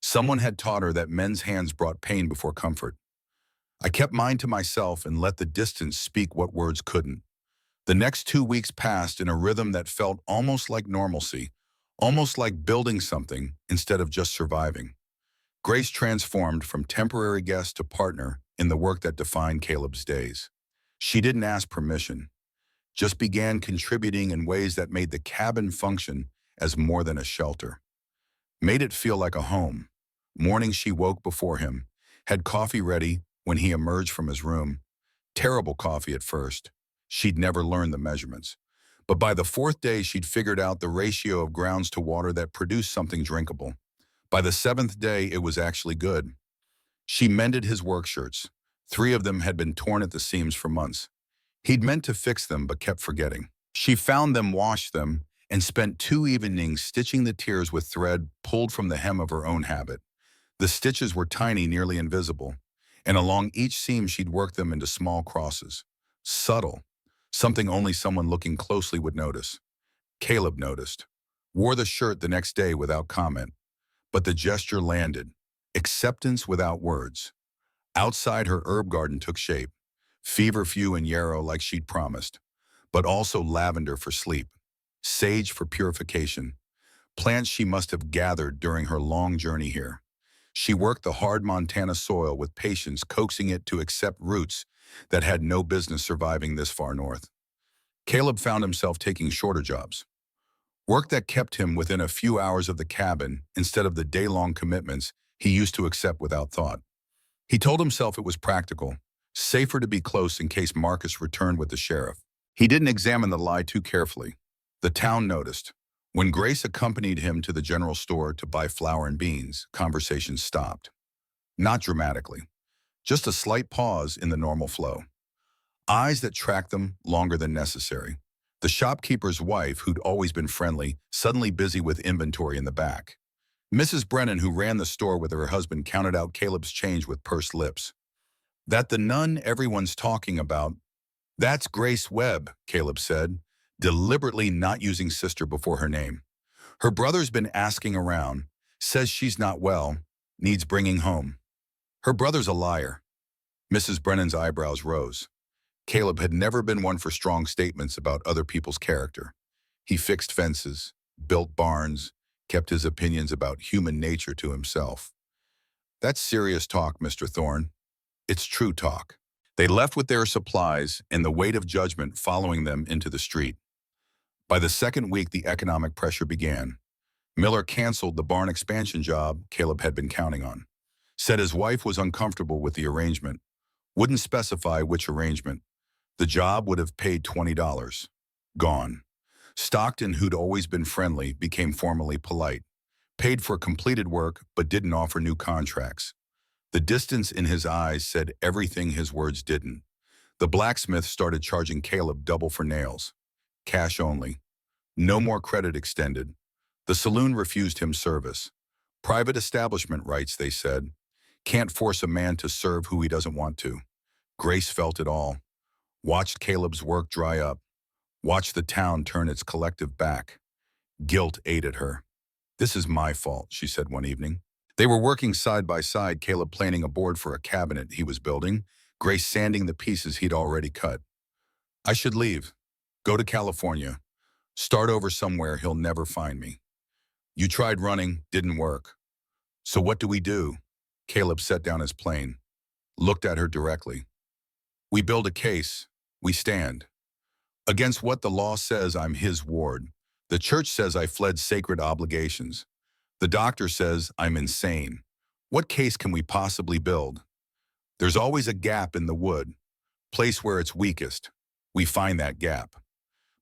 Someone had taught her that men's hands brought pain before comfort. I kept mine to myself and let the distance speak what words couldn't. The next 2 weeks passed in a rhythm that felt almost like normalcy, almost like building something instead of just surviving. Grace transformed from temporary guest to partner in the work that defined Caleb's days. She didn't ask permission, just began contributing in ways that made the cabin function as more than a shelter. Made it feel like a home. Mornings she woke before him, had coffee ready when he emerged from his room. Terrible coffee at first. She'd never learned the measurements. But by the fourth day, she'd figured out the ratio of grounds to water that produced something drinkable. By the seventh day, it was actually good. She mended his work shirts. 3 of them had been torn at the seams for months. He'd meant to fix them but kept forgetting. She found them, washed them, and spent 2 evenings stitching the tears with thread pulled from the hem of her own habit. The stitches were tiny, nearly invisible, and along each seam she'd worked them into small crosses. Subtle, something only someone looking closely would notice. Caleb noticed. Wore the shirt the next day without comment, but the gesture landed. Acceptance without words. Outside, her herb garden took shape. Feverfew and yarrow like she'd promised, but also lavender for sleep, sage for purification, plants she must have gathered during her long journey here. She worked the hard Montana soil with patience, coaxing it to accept roots that had no business surviving this far north. Caleb found himself taking shorter jobs, work that kept him within a few hours of the cabin instead of the day-long commitments he used to accept without thought. He told himself it was practical, safer to be close in case Marcus returned with the sheriff. He didn't examine the lie too carefully. The town noticed. When Grace accompanied him to the general store to buy flour and beans, conversation stopped. Not dramatically, just a slight pause in the normal flow. Eyes that tracked them longer than necessary. The shopkeeper's wife, who'd always been friendly, suddenly busy with inventory in the back. Mrs. Brennan, who ran the store with her husband, counted out Caleb's change with pursed lips. That the nun everyone's talking about, that's Grace Webb, Caleb said, deliberately not using sister before her name. Her brother's been asking around, says she's not well, needs bringing home. Her brother's a liar. Mrs. Brennan's eyebrows rose. Caleb had never been one for strong statements about other people's character. He fixed fences, built barns, kept his opinions about human nature to himself. That's serious talk, Mr. Thorne. It's true talk. They left with their supplies and the weight of judgment following them into the street. By the second week, the economic pressure began. Miller canceled the barn expansion job Caleb had been counting on. Said his wife was uncomfortable with the arrangement. Wouldn't specify which arrangement. The job would have paid $20. Gone. Stockton, who'd always been friendly, became formally polite. Paid for completed work, but didn't offer new contracts. The distance in his eyes said everything his words didn't. The blacksmith started charging Caleb double for nails. Cash only. No more credit extended. The saloon refused him service. Private establishment rights, they said. Can't force a man to serve who he doesn't want to. Grace felt it all. Watched Caleb's work dry up. Watched the town turn its collective back. Guilt ate at her. This is my fault, she said one evening. They were working side by side, Caleb planning a board for a cabinet he was building, Grace sanding the pieces he'd already cut. I should leave. Go to California. Start over somewhere he'll never find me. You tried running, didn't work. So what do we do? Caleb set down his plane, looked at her directly. We build a case. We stand. Against what the law says I'm his ward. The church says I fled sacred obligations. The doctor says I'm insane. What case can we possibly build? There's always a gap in the wood, place where it's weakest. We find that gap.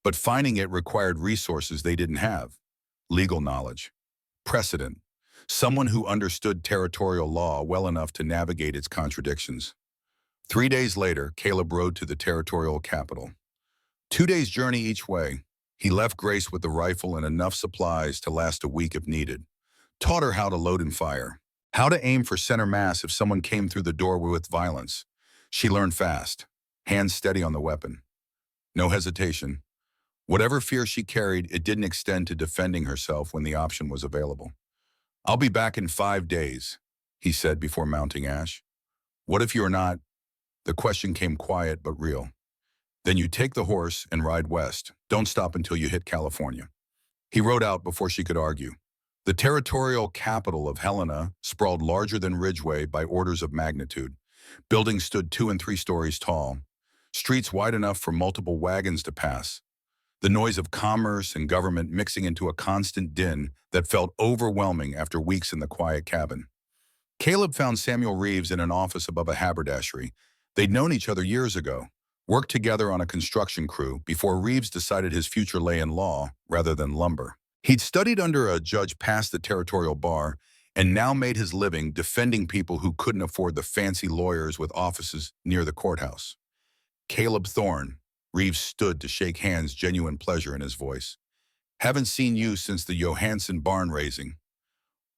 But finding it required resources they didn't have. Legal knowledge. Precedent. Someone who understood territorial law well enough to navigate its contradictions. 3 days later, Caleb rode to the territorial capital. 2 days' journey each way. He left Grace with the rifle and enough supplies to last a week if needed. Taught her how to load and fire. How to aim for center mass if someone came through the door with violence. She learned fast. Hands steady on the weapon. No hesitation. Whatever fear she carried, it didn't extend to defending herself when the option was available. "I'll be back in 5 days," he said before mounting Ash. "What if you're not?" The question came quiet but real. "Then you take the horse and ride west. Don't stop until you hit California." He rode out before she could argue. The territorial capital of Helena sprawled larger than Ridgeway by orders of magnitude. Buildings stood 2 and 3 stories tall. Streets wide enough for multiple wagons to pass. The noise of commerce and government mixing into a constant din that felt overwhelming after weeks in the quiet cabin. Caleb found Samuel Reeves in an office above a haberdashery. They'd known each other years ago, worked together on a construction crew before Reeves decided his future lay in law rather than lumber. He'd studied under a judge past the territorial bar and now made his living defending people who couldn't afford the fancy lawyers with offices near the courthouse. "Caleb Thorne." Reeves stood to shake hands, genuine pleasure in his voice. "Haven't seen you since the Johansson barn raising."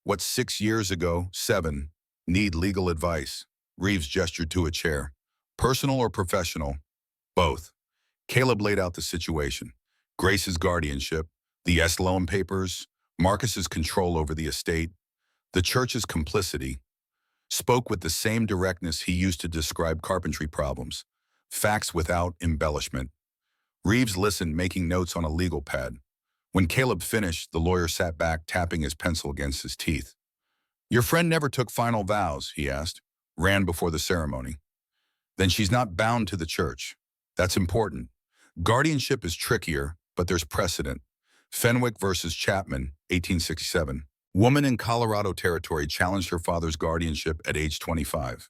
"What, 6 years ago? 7. Need legal advice." Reeves gestured to a chair. "Personal or professional?" "Both." Caleb laid out the situation. Grace's guardianship, the loan papers, Marcus's control over the estate, the church's complicity. Spoke with the same directness he used to describe carpentry problems. Facts without embellishment. Reeves listened, making notes on a legal pad. When Caleb finished, the lawyer sat back, tapping his pencil against his teeth. "Your friend never took final vows," he asked. "Ran before the ceremony." "Then she's not bound to the church. That's important. Guardianship is trickier, but there's precedent. Fenwick versus Chapman, 1867. Woman in Colorado Territory challenged her father's guardianship at age 25.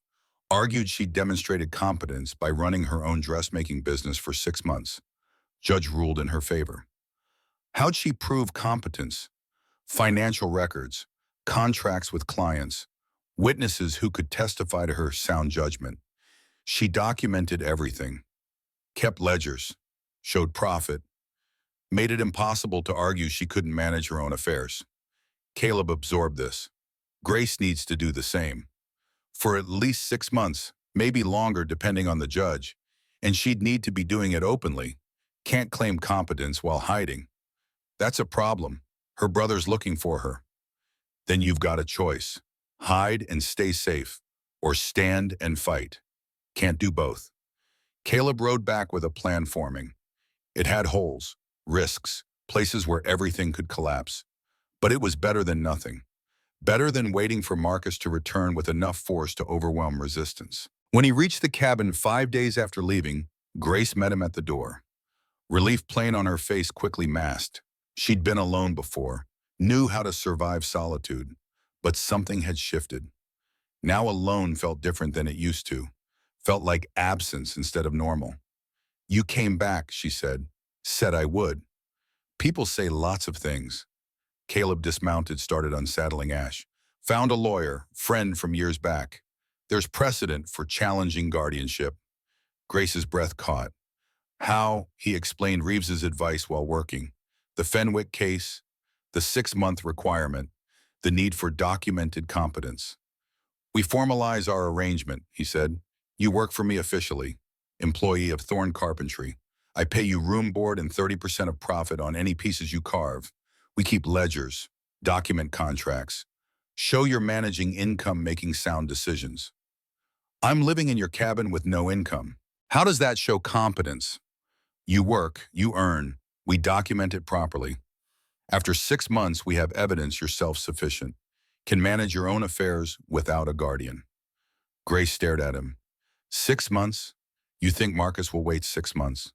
Argued she demonstrated competence by running her own dressmaking business for 6 months. Judge ruled in her favor. How'd she prove competence? Financial records, contracts with clients, witnesses who could testify to her sound judgment. She documented everything, kept ledgers, showed profit, made it impossible to argue she couldn't manage her own affairs. Caleb absorbed this. Grace needs to do the same. For at least 6 months, maybe longer depending on the judge, and she'd need to be doing it openly. Can't claim competence while hiding. That's a problem. Her brother's looking for her. Then you've got a choice. Hide and stay safe, or stand and fight. Can't do both. Caleb rode back with a plan forming. It had holes, risks, places where everything could collapse. But it was better than nothing. Better than waiting for Marcus to return with enough force to overwhelm resistance. When he reached the cabin 5 days after leaving, Grace met him at the door. Relief plain on her face quickly masked. She'd been alone before, knew how to survive solitude, but something had shifted. Now alone felt different than it used to. Felt like absence instead of normal. "You came back," she said. "Said I would." People say lots of things. Caleb dismounted, started unsaddling Ash. "Found a lawyer, friend from years back. There's precedent for challenging guardianship." Grace's breath caught. "How?" He explained Reeves's advice while working. The Fenwick case, the 6-month requirement, the need for documented competence. "We formalize our arrangement," he said. "You work for me officially, employee of Thorne Carpentry. I pay you room, board, and 30% of profit on any pieces you carve. We keep ledgers, document contracts. Show you're managing income, making sound decisions. I'm living in your cabin with no income. How does that show competence? You work, you earn, we document it properly. After 6 months, we have evidence you're self-sufficient, can manage your own affairs without a guardian." Grace stared at him. 6 months? You think Marcus will wait 6 months?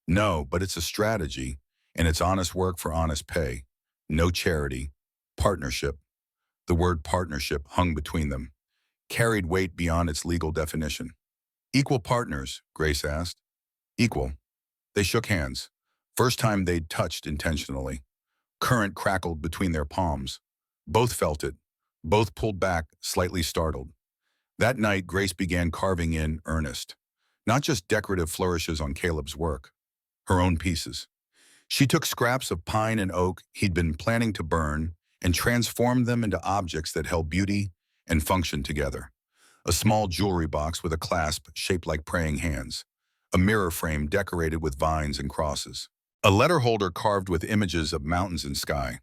No, but it's a strategy, and it's honest work for honest pay. No charity. Partnership. The word partnership hung between them, carried weight beyond its legal definition. "Equal partners?" Grace asked. "Equal." They shook hands. First time they'd touched intentionally. Current crackled between their palms. Both felt it. Both pulled back, slightly startled. That night, Grace began carving in earnest. Not just decorative flourishes on Caleb's work. Her own pieces. She took scraps of pine and oak he'd been planning to burn and transformed them into objects that held beauty and function together. A small jewelry box with a clasp shaped like praying hands. A mirror frame decorated with vines and crosses. a letter holder carved with images of mountains and sky.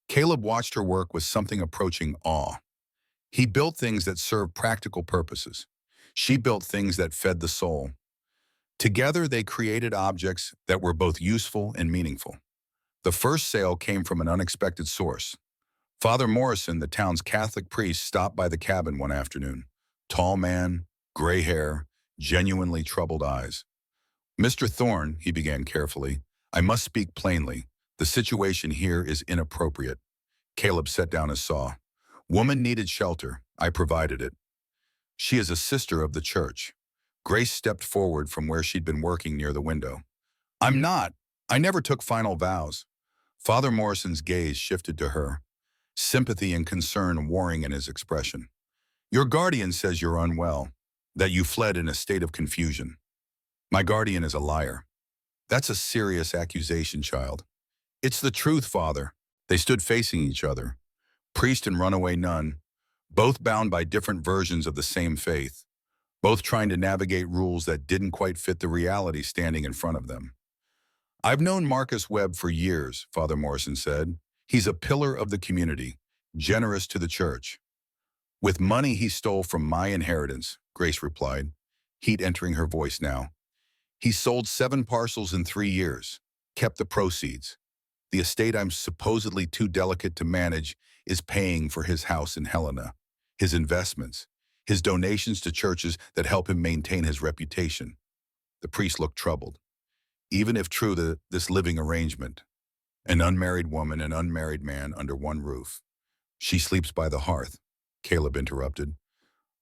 Caleb watched her work with something approaching awe. He built things that served practical purposes. She built things that fed the soul. Together, they created objects that were both useful and meaningful. The first sale came from an unexpected source. Father Morrison, the town's Catholic priest, stopped by the cabin one afternoon. Tall man, gray hair, genuinely troubled eyes. "Mr. Thorne," he began carefully, "I must speak plainly. The situation here is inappropriate." Caleb set down his saw. "Woman needed shelter. I provided it. She is a sister of the church." Grace stepped forward from where she'd been working near the window. "I'm not. I never took final vows." Father Morrison's gaze shifted to her, sympathy and concern warring in his expression. "Your guardian says you're unwell, that you fled in a state of confusion." "My guardian is a liar." "That's a serious accusation, child." "It's the truth, Father." They stood facing each other, priest and runaway nun, both bound by different versions of the same faith, both trying to navigate rules that didn't quite fit the reality standing in front of them. "I've known Marcus Webb for years," Father Morrison said. "He's a pillar of the community, generous to the church." "With money he stole from my inheritance," Grace replied, heat entering her voice now. "He sold 7 parcels in 3 years, kept the proceeds. The estate I'm supposedly too delicate to manage is paying for his house in Helena, his investments, his donations to churches that help him maintain his reputation." The priest looked troubled. "Even if true, this living arrangement, an unmarried woman and unmarried man under one roof." "She sleeps by the hearth," Caleb interrupted.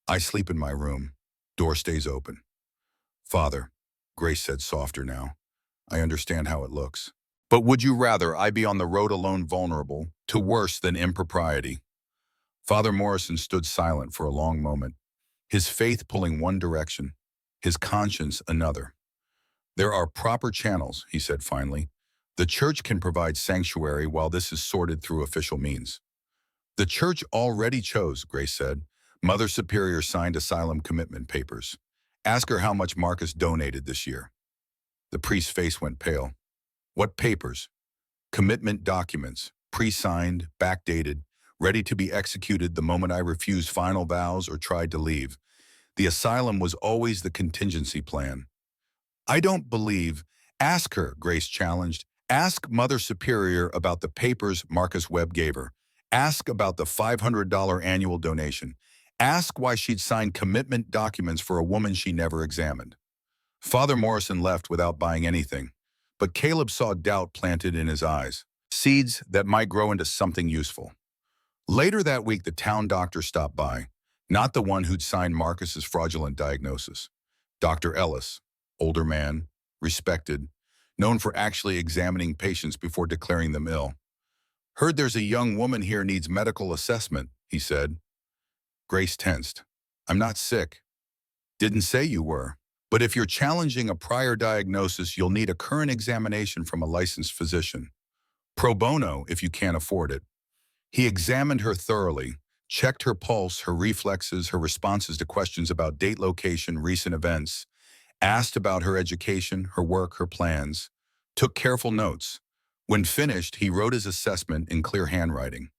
"I sleep in my room. Door stays open." "Father," Grace said softer now, "I understand how it looks. But would you rather I be on the road alone, vulnerable to worse than impropriety?" Father Morrison stood silent for a long moment, his faith pulling one direction, his conscience another. "There are proper channels," he said finally. "The church can provide sanctuary while this is sorted through official means." "The church already chose," Grace said. "Mother Superior signed asylum commitment papers. Ask her how much Marcus donated this year." The priest's face went pale. "What papers?" "Commitment documents, pre-signed, backdated, ready to be executed the moment I refused final vows or tried to leave. The asylum was always the contingency plan." "I don't believe—" "Ask her," Grace challenged. "Ask Mother Superior about the papers Marcus Webb gave her. Ask about the $500 annual donation. Ask why she'd signed commitment documents for a woman she never examined." Father Morrison left without buying anything, but Caleb saw doubt planted in his eyes, seeds that might grow into something useful. Later that week, the town doctor stopped by, not the one who'd signed Marcus's fraudulent diagnosis. Dr. Ellis, older man, respected, known for actually examining patients before declaring them ill. "Heard there's a young woman here needs medical assessment," he said. Grace tensed. "I'm not sick." "Didn't say you were. But if you're challenging a prior diagnosis, you'll need a current examination from a licensed physician. Pro bono if you can't afford it." He examined her thoroughly, checked her pulse, her reflexes, her responses to questions about date, location, recent events, asked about her education, her work, her plans, took careful notes. When finished, he wrote his assessment in clear handwriting.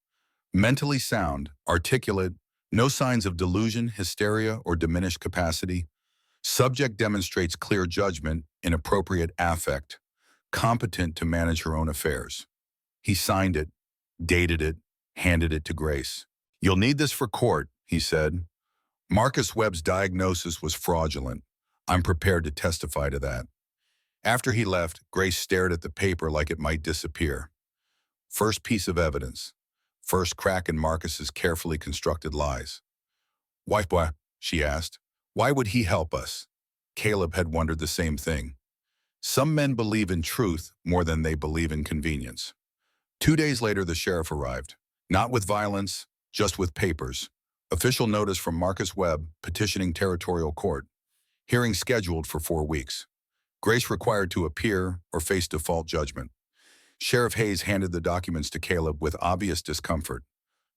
Mentally sound, articulate, no signs of delusion, hysteria, or diminished capacity. Subject demonstrates clear judgment, inappropriate affect, competent to manage her own affairs. He signed it, dated it, handed it to Grace. "You'll need this for court," he said. "Marcus Webb's diagnosis was fraudulent. I'm prepared to testify to that." After he left, Grace stared at the paper like it might disappear. First piece of evidence. First crack in Marcus's carefully constructed lies. "Why," she asked, "why would he help us?" Caleb had wondered the same thing. Some men believe in truth more than they believe in convenience. 2 days later, the sheriff arrived. Not with violence, just with papers. Official notice from Marcus Webb petitioning territorial court. Hearing scheduled for 4 weeks. Grace required to appear or face default judgment. Sheriff Hayes handed the documents to Caleb with obvious discomfort.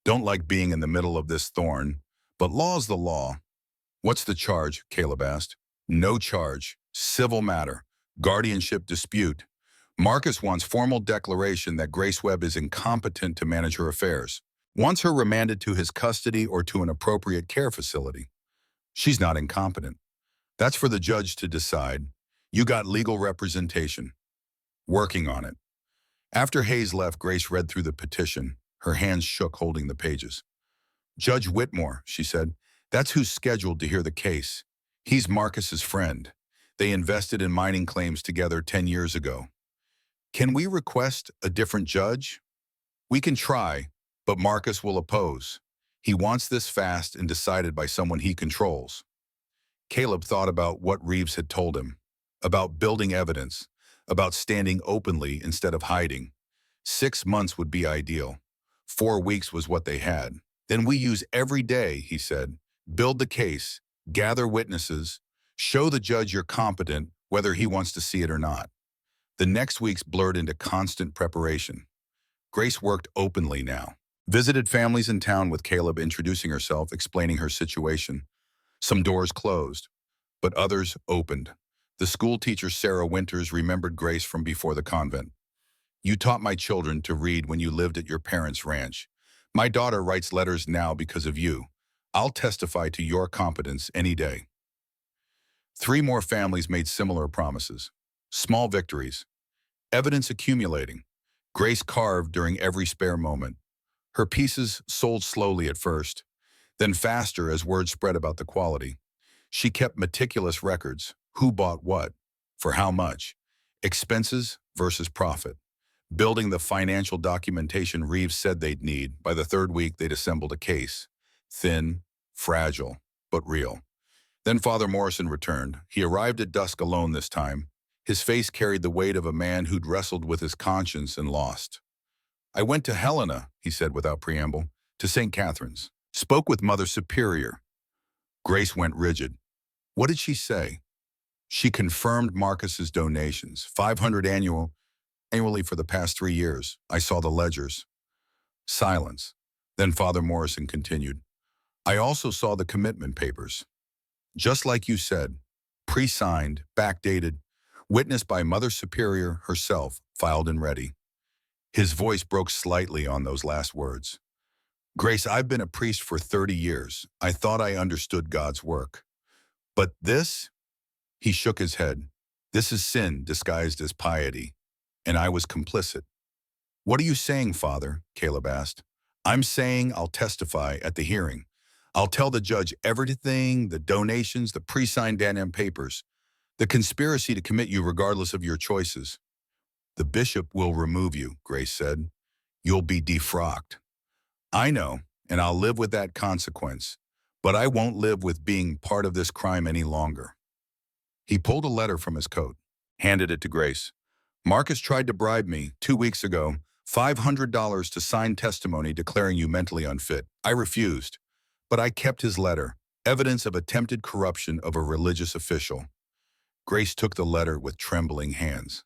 "Don't like being in the middle of this thorn, but law's the law." "What's the charge?" Caleb asked. "No charge. Civil matter. Guardianship dispute. Marcus wants formal declaration that Grace Webb is incompetent to manage her affairs. Wants her remanded to his custody or to an appropriate care facility. She's not incompetent. That's for the judge to decide. You got legal representation. Working on it. After Hayes left, Grace read through the petition. Her hands shook holding the pages. Judge Whitmore, she said, that's who's scheduled to hear the case. He's Marcus's friend. They invested in mining claims together 10 years ago. Can we request a different judge? We can try, but Marcus will oppose. He wants this fast and decided by someone he controls. Caleb thought about what Reeves had told him, about building evidence, about standing openly instead of hiding. 6 months would be ideal. 4 weeks was what they had. Then we use every day, he said. Build the case, gather witnesses, show the judge you're competent, whether he wants to see it or not. The next weeks blurred into constant preparation. Grace worked openly now. Visited families in town with Caleb, introducing herself, explaining her situation. Some doors closed, but others opened. The school teacher, Sarah Winters, remembered Grace from before the convent. You taught my children to read when you lived at your parents' ranch. My daughter writes letters now because of you. I'll testify to your competence any day. 3 more families made similar promises. Small victories. Evidence accumulating. Grace carved during every spare moment. Her pieces sold slowly at first, then faster as word spread about the quality. She kept meticulous records. Who bought what? For how much? Expenses versus profit. Building the financial documentation Reeves said they'd need. By the 3rd week, they'd assembled a case. Thin, fragile, but real. Then Father Morrison returned. He arrived at dusk alone this time. His face carried the weight of a man who'd wrestled with his conscience and lost. I went to Helena, he said without preamble, to St. Catherine's. Spoke with Mother Superior. Grace went rigid. What did she say? She confirmed Marcus's donations, $500 annually for the past 3 years. I saw the ledgers. Silence. Then Father Morrison continued. I also saw the commitment papers. Just like you said, pre-signed, backdated, witnessed by Mother Superior herself, filed and ready. His voice broke slightly on those last words. Grace, I've been a priest for 30 years. I thought I understood God's work. But this? He shook his head. This is sin disguised as piety. And I was complicit. What are you saying, Father? Caleb asked. I'm saying I'll testify at the hearing. I'll tell the judge everything, the donations, the pre-signed Dan papers, the conspiracy to commit you regardless of your choices. The bishop will remove you, Grace said. You'll be defrocked. I know, and I'll live with that consequence, but I won't live with being part of this crime any longer. He pulled a letter from his coat, handed it to Grace. Marcus tried to bribe me 2 weeks ago, $500 to sign testimony declaring you mentally unfit. I refused, but I kept his letter, evidence of attempted corruption of a religious official. Grace took the letter with trembling hands.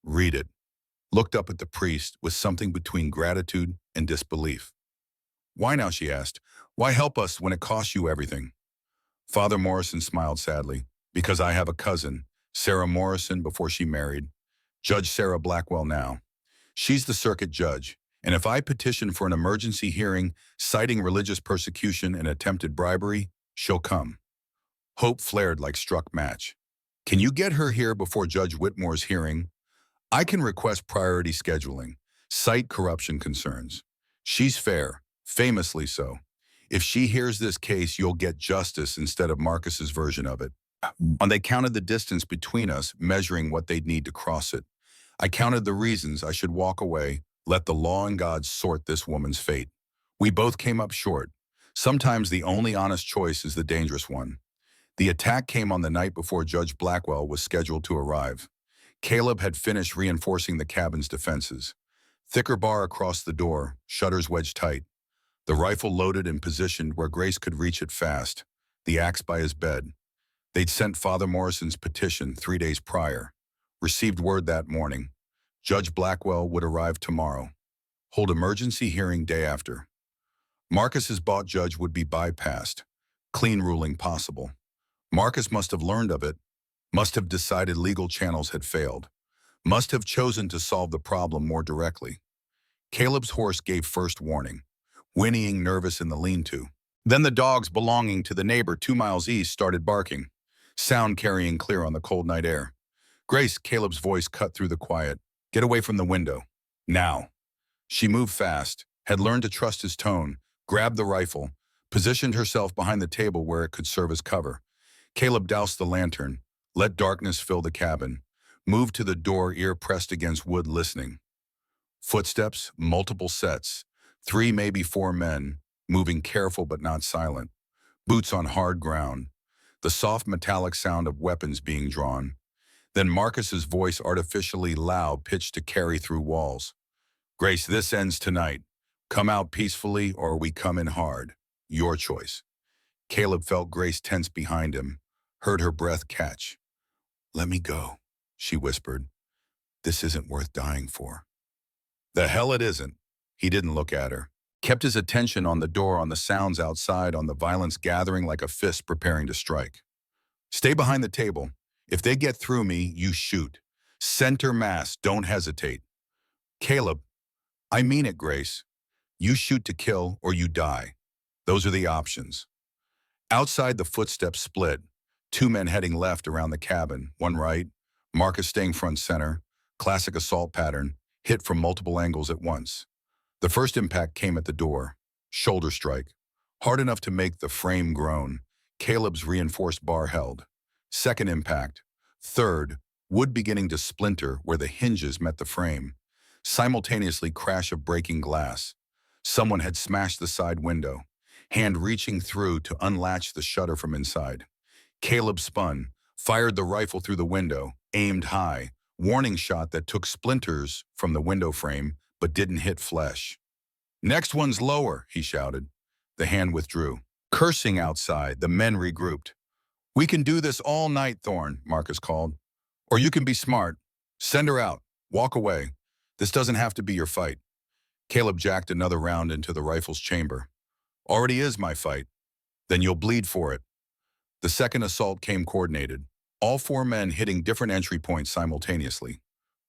Read it. Looked up at the priest with something between gratitude and disbelief. Why now, she asked. Why help us when it costs you everything? Father Morrison smiled sadly. Because I have a cousin, Sarah Morrison, before she married. Judge Sarah Blackwell now. She's the circuit judge, and if I petition for an emergency hearing citing religious persecution and attempted bribery, she'll come. Hope flared like struck match. Can you get her here before Judge Whitmore's hearing? I can request priority scheduling, cite corruption concerns. She's fair, famously so. If she hears this case, you'll get justice instead of Marcus's version of it. And they counted the distance between us, measuring what they'd need to cross it. I counted the reasons I should walk away, let the law and God sort this woman's fate. We both came up short. Sometimes the only honest choice is the dangerous one. The attack came on the night before Judge Blackwell was scheduled to arrive. Caleb had finished reinforcing the cabin's defenses. Thicker bar across the door, shutters wedged tight. The rifle loaded and positioned where Grace could reach it fast, the axe by his bed. They'd sent Father Morrison's petition 3 days prior. Received word that morning. Judge Blackwell would arrive tomorrow. Hold emergency hearing day after. Marcus's bought judge would be bypassed. Clean ruling possible. Marcus must have learned of it. Must have decided legal channels had failed. Must have chosen to solve the problem more directly. Caleb's horse gave first warning, whinnying nervous in the lean-to. Then the dogs belonging to the neighbor 2 miles east started barking, sound carrying clear on the cold night air. Grace, Caleb's voice cut through the quiet. Get away from the window. Now. She moved fast, had learned to trust his tone, grabbed the rifle, positioned herself behind the table where it could serve as cover. Caleb doused the lantern, let darkness fill the cabin, moved to the door, ear pressed against wood, listening. Footsteps, multiple sets, 3, maybe 4 men, moving careful but not silent. Boots on hard ground, the soft metallic sound of weapons being drawn. Then Marcus's voice, artificially loud, pitched to carry through walls. Grace, this ends tonight. Come out peacefully or we come in hard. Your choice. Caleb felt Grace tense behind him, heard her breath catch. Let me go, she whispered. This isn't worth dying for. The hell it isn't. He didn't look at her. Kept his attention on the door, on the sounds outside, on the violence gathering like a fist preparing to strike. Stay behind the table. If they get through me, you shoot. Center mass, don't hesitate. Caleb, I mean it, Grace. You shoot to kill or you die. Those are the options. Outside, the footsteps split. 2 men heading left around the cabin, one right, Marcus staying front center, classic assault pattern, hit from multiple angles at once. The first impact came at the door, shoulder strike, hard enough to make the frame groan. Caleb's reinforced bar held. Second impact, third, wood beginning to splinter where the hinges met the frame. Simultaneously, crash of breaking glass. Someone had smashed the side window, hand reaching through to unlatch the shutter from inside. Caleb spun, fired the rifle through the window, aimed high, warning shot that took splinters from the window frame but didn't hit flesh. Next one's lower, he shouted. The hand withdrew. Cursing outside, the men regrouped. We can do this all night, Thorne, Marcus called. Or you can be smart. Send her out. Walk away. This doesn't have to be your fight. Caleb jacked another round into the rifle's chamber. Already is my fight. Then you'll bleed for it. The second assault came coordinated. All 4 men hitting different entry points simultaneously.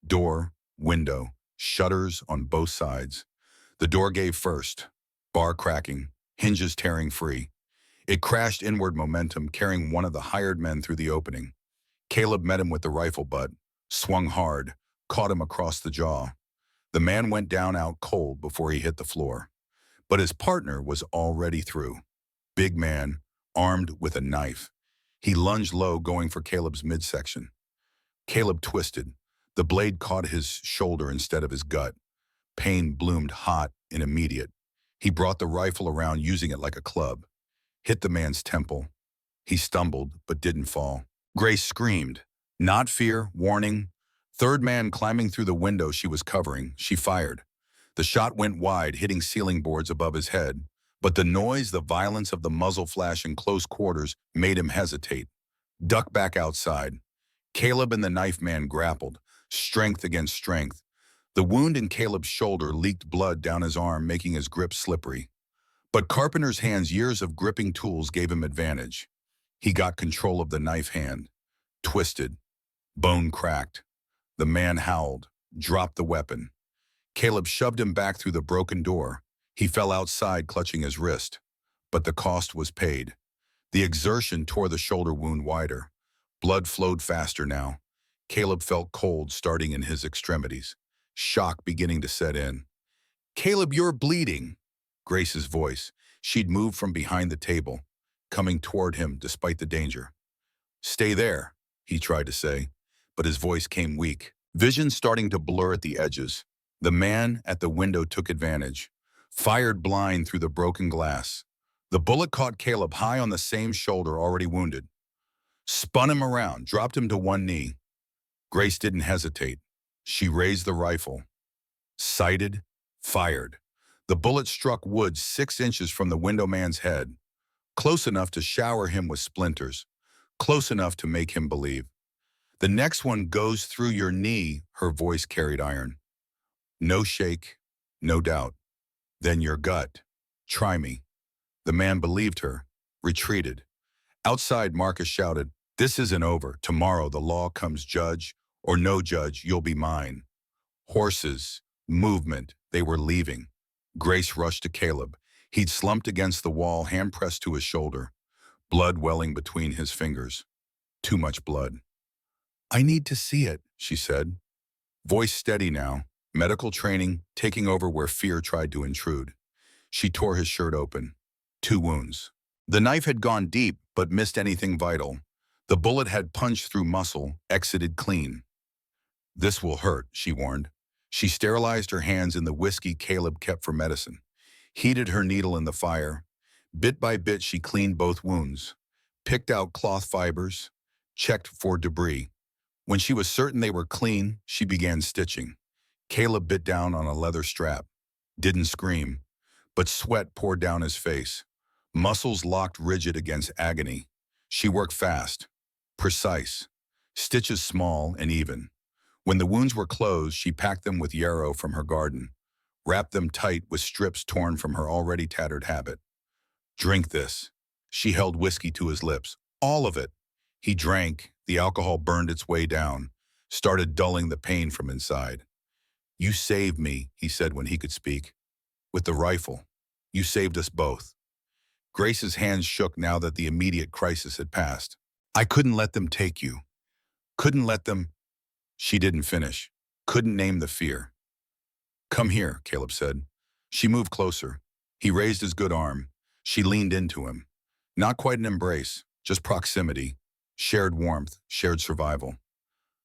Door, window, shutters on both sides. The door gave first. Bar cracking, hinges tearing free. It crashed inward momentum, carrying one of the hired men through the opening. Caleb met him with the rifle butt, swung hard, caught him across the jaw. The man went down out cold before he hit the floor. But his partner was already through. Big man, armed with a knife. He lunged low, going for Caleb's midsection. Caleb twisted. The blade caught his shoulder instead of his gut. Pain bloomed hot and immediate. He brought the rifle around, using it like a club. Hit the man's temple. He stumbled, but didn't fall. Grace screamed. Not fear, warning. Third man climbing through the window she was covering, she fired. The shot went wide, hitting ceiling boards above his head. But the noise, the violence of the muzzle flash in close quarters made him hesitate. Duck back outside. Caleb and the knife man grappled, strength against strength. The wound in Caleb's shoulder leaked blood down his arm, making his grip slippery. But Carpenter's hands, years of gripping tools, gave him advantage. He got control of the knife hand. Twisted. Bone cracked. The man howled, dropped the weapon. Caleb shoved him back through the broken door. He fell outside, clutching his wrist. But the cost was paid. The exertion tore the shoulder wound wider. Blood flowed faster now. Caleb felt cold starting in his extremities. Shock beginning to set in. Caleb, you're bleeding. Grace's voice. She'd moved from behind the table, coming toward him despite the danger. Stay there, he tried to say, but his voice came weak. Vision starting to blur at the edges. The man at the window took advantage. Fired blind through the broken glass. The bullet caught Caleb high on the same shoulder, already wounded. Spun him around, dropped him to one knee. Grace didn't hesitate. She raised the rifle. Sighted, fired. The bullet struck wood 6 inches from the window man's head, close enough to shower him with splinters, close enough to make him believe. The next one goes through your knee, her voice carried iron. No shake, no doubt. Then your gut. Try me. The man believed her, retreated. Outside, Marcus shouted, this isn't over. Tomorrow the law comes judge, Or no, Judge, you'll be mine. Horses, movement, they were leaving. Grace rushed to Caleb. He'd slumped against the wall, hand pressed to his shoulder, blood welling between his fingers. Too much blood. I need to see it, she said. Voice steady now, medical training taking over where fear tried to intrude. She tore his shirt open. 2 wounds. The knife had gone deep, but missed anything vital. The bullet had punched through muscle, exited clean. This will hurt, she warned. She sterilized her hands in the whiskey Caleb kept for medicine, heated her needle in the fire. Bit by bit, she cleaned both wounds, picked out cloth fibers, checked for debris. When she was certain they were clean, she began stitching. Caleb bit down on a leather strap. Didn't scream, but sweat poured down his face. Muscles locked rigid against agony. She worked fast, precise, stitches small and even. When the wounds were closed, she packed them with yarrow from her garden, wrapped them tight with strips torn from her already tattered habit. Drink this. She held whiskey to his lips. All of it. He drank. The alcohol burned its way down, started dulling the pain from inside. You saved me, he said when he could speak. With the rifle. You saved us both. Grace's hands shook now that the immediate crisis had passed. I couldn't let them take you. Couldn't let them. She didn't finish. Couldn't name the fear. Come here, Caleb said. She moved closer. He raised his good arm. She leaned into him. Not quite an embrace, just proximity. Shared warmth, shared survival.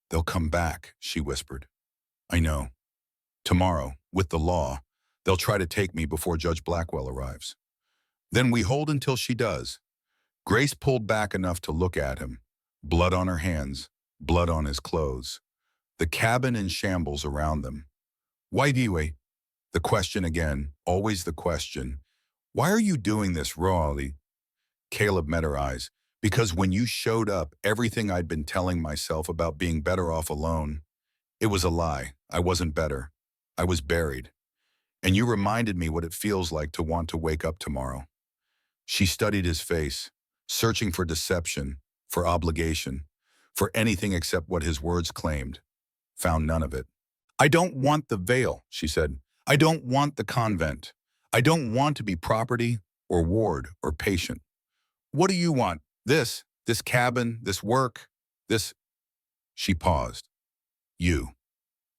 They'll come back, she whispered. I know. Tomorrow, with the law, they'll try to take me before Judge Blackwell arrives. Then we hold until she does. Grace pulled back enough to look at him. Blood on her hands, blood on his clothes. The cabin in shambles around them. Why do you? The question again, always the question. Why are you doing this, Rawley? Caleb met her eyes. Because when you showed up, everything I'd been telling myself about being better off alone, it was a lie. I wasn't better. I was buried. And you reminded me what it feels like to want to wake up tomorrow. She studied his face, searching for deception, for obligation, for anything except what his words claimed. Found none of it. I don't want the veil, she said. I don't want the convent. I don't want to be property or ward or patient. What do you want? This cabin, this work, this. She paused. You.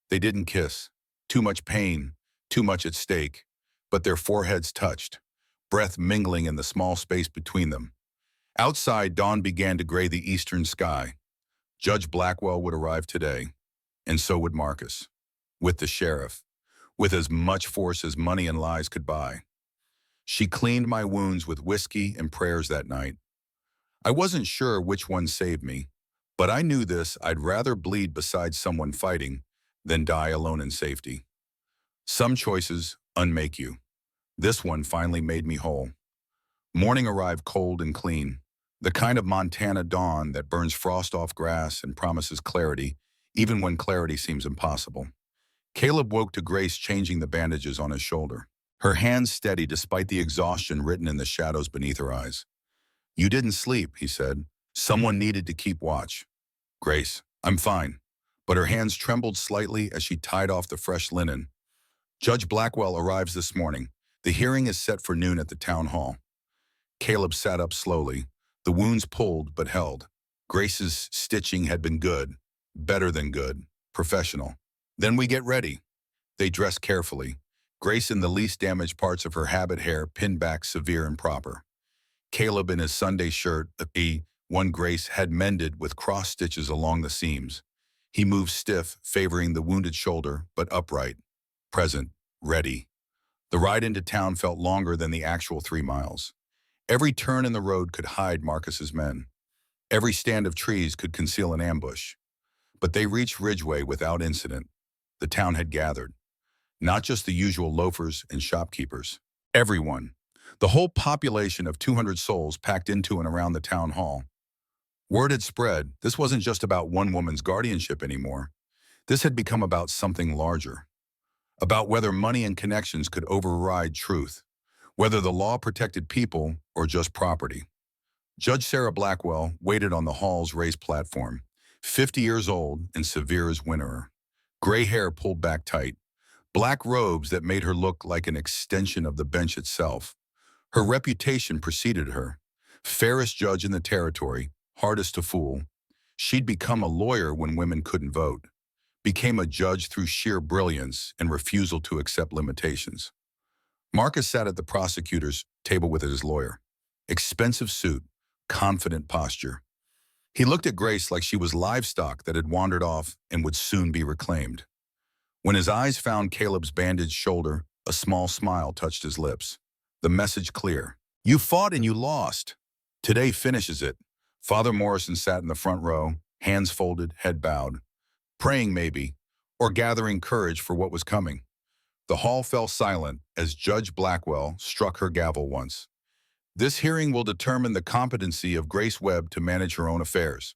They didn't kiss. Too much pain, too much at stake, but their foreheads touched, breath mingling in the small space between them. Outside, dawn began to gray the eastern sky. Judge Blackwell would arrive today, and so would Marcus, with the sheriff, with as much force as money and lies could buy. She cleaned my wounds with whiskey and prayers that night. I wasn't sure which one saved me, but I knew this: I'd rather bleed beside someone fighting than die alone in safety. Some choices unmake you. This one finally made me whole. Morning arrived cold and clean, the kind of Montana dawn that burns frost off grass and promises clarity, even when clarity seems impossible. Caleb woke to Grace changing the bandages on his shoulder, her hands steady despite the exhaustion written in the shadows beneath her eyes. You didn't sleep, he said. Someone needed to keep watch. Grace, I'm fine. But her hands trembled slightly as she tied off the fresh linen. Judge Blackwell arrives this morning. The hearing is set for noon at the town hall. Caleb sat up slowly. The wounds pulled but held. Grace's stitching had been good, better than good, professional. Then we get ready. They dressed carefully. Grace in the least damaged parts of her habit hair pinned back severe and proper. Caleb in his Sunday shirt, one Grace had mended with cross stitches along the seams. He moved stiff, favoring the wounded shoulder, but upright, present, ready. The ride into town felt longer than the actual 3 miles. Every turn in the road could hide Marcus's men. Every stand of trees could conceal an ambush. But they reached Ridgeway without incident. The town had gathered. Not just the usual loafers and shopkeepers. Everyone. The whole population of 200 souls packed into and around the town hall. Word had spread. This wasn't just about one woman's guardianship anymore. This had become about something larger. About whether money and connections could override truth. Whether the law protected people or just property. Judge Sarah Blackwell waited on the hall's raised platform. 50 years old and severe as winter. Gray hair pulled back tight, black robes that made her look like an extension of the bench itself. Her reputation preceded her. Fairest judge in the territory, hardest to fool. She'd become a lawyer when women couldn't vote, became a judge through sheer brilliance and refusal to accept limitations. Marcus sat at the prosecutor's table with his lawyer. Expensive suit, confident posture. He looked at Grace like she was livestock that had wandered off and would soon be reclaimed. When his eyes found Caleb's bandaged shoulder, a small smile touched his lips. The message clear. You fought and you lost. Today finishes it. Father Morrison sat in the front row, hands folded, head bowed, praying maybe, or gathering courage for what was coming. The hall fell silent as Judge Blackwell struck her gavel once. This hearing will determine the competency of Grace Webb to manage her own affairs.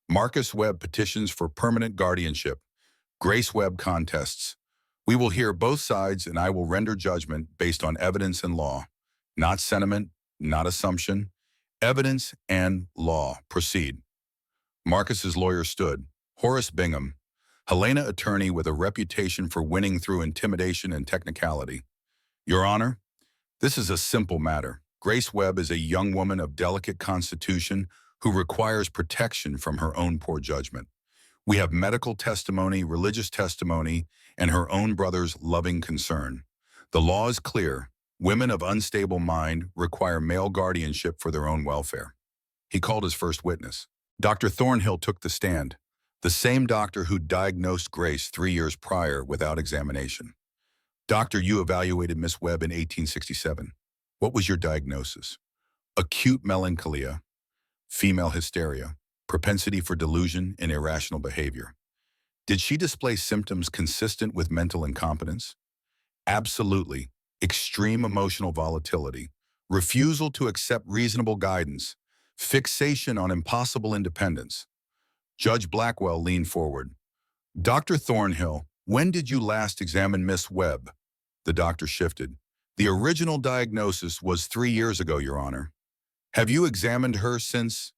Marcus Webb petitions for permanent guardianship. Grace Webb contests. We will hear both sides and I will render judgment based on evidence and law. Not sentiment, not assumption. Evidence and law. Proceed. Marcus's lawyer stood. Horace Bingham, Helena attorney with a reputation for winning through intimidation and technicality. Your Honor, this is a simple matter. Grace Webb is a young woman of delicate constitution who requires protection from her own poor judgment. We have medical testimony, religious testimony, and her own brother's loving concern. The law is clear. Women of unstable mind require male guardianship for their own welfare. He called his first witness. Dr. Thornhill took the stand, the same doctor who diagnosed Grace 3 years prior without examination. Doctor, you evaluated Miss Webb in 1867. What was your diagnosis? Acute melancholia, female hysteria, propensity for delusion and irrational behavior. Did she display symptoms consistent with mental incompetence? Absolutely. Extreme emotional volatility, refusal to accept reasonable guidance, fixation on impossible independence. Judge Blackwell leaned forward. Dr. Thornhill, when did you last examine Miss Webb? The doctor shifted. The original diagnosis was 3 years ago, Your Honor. Have you examined her since?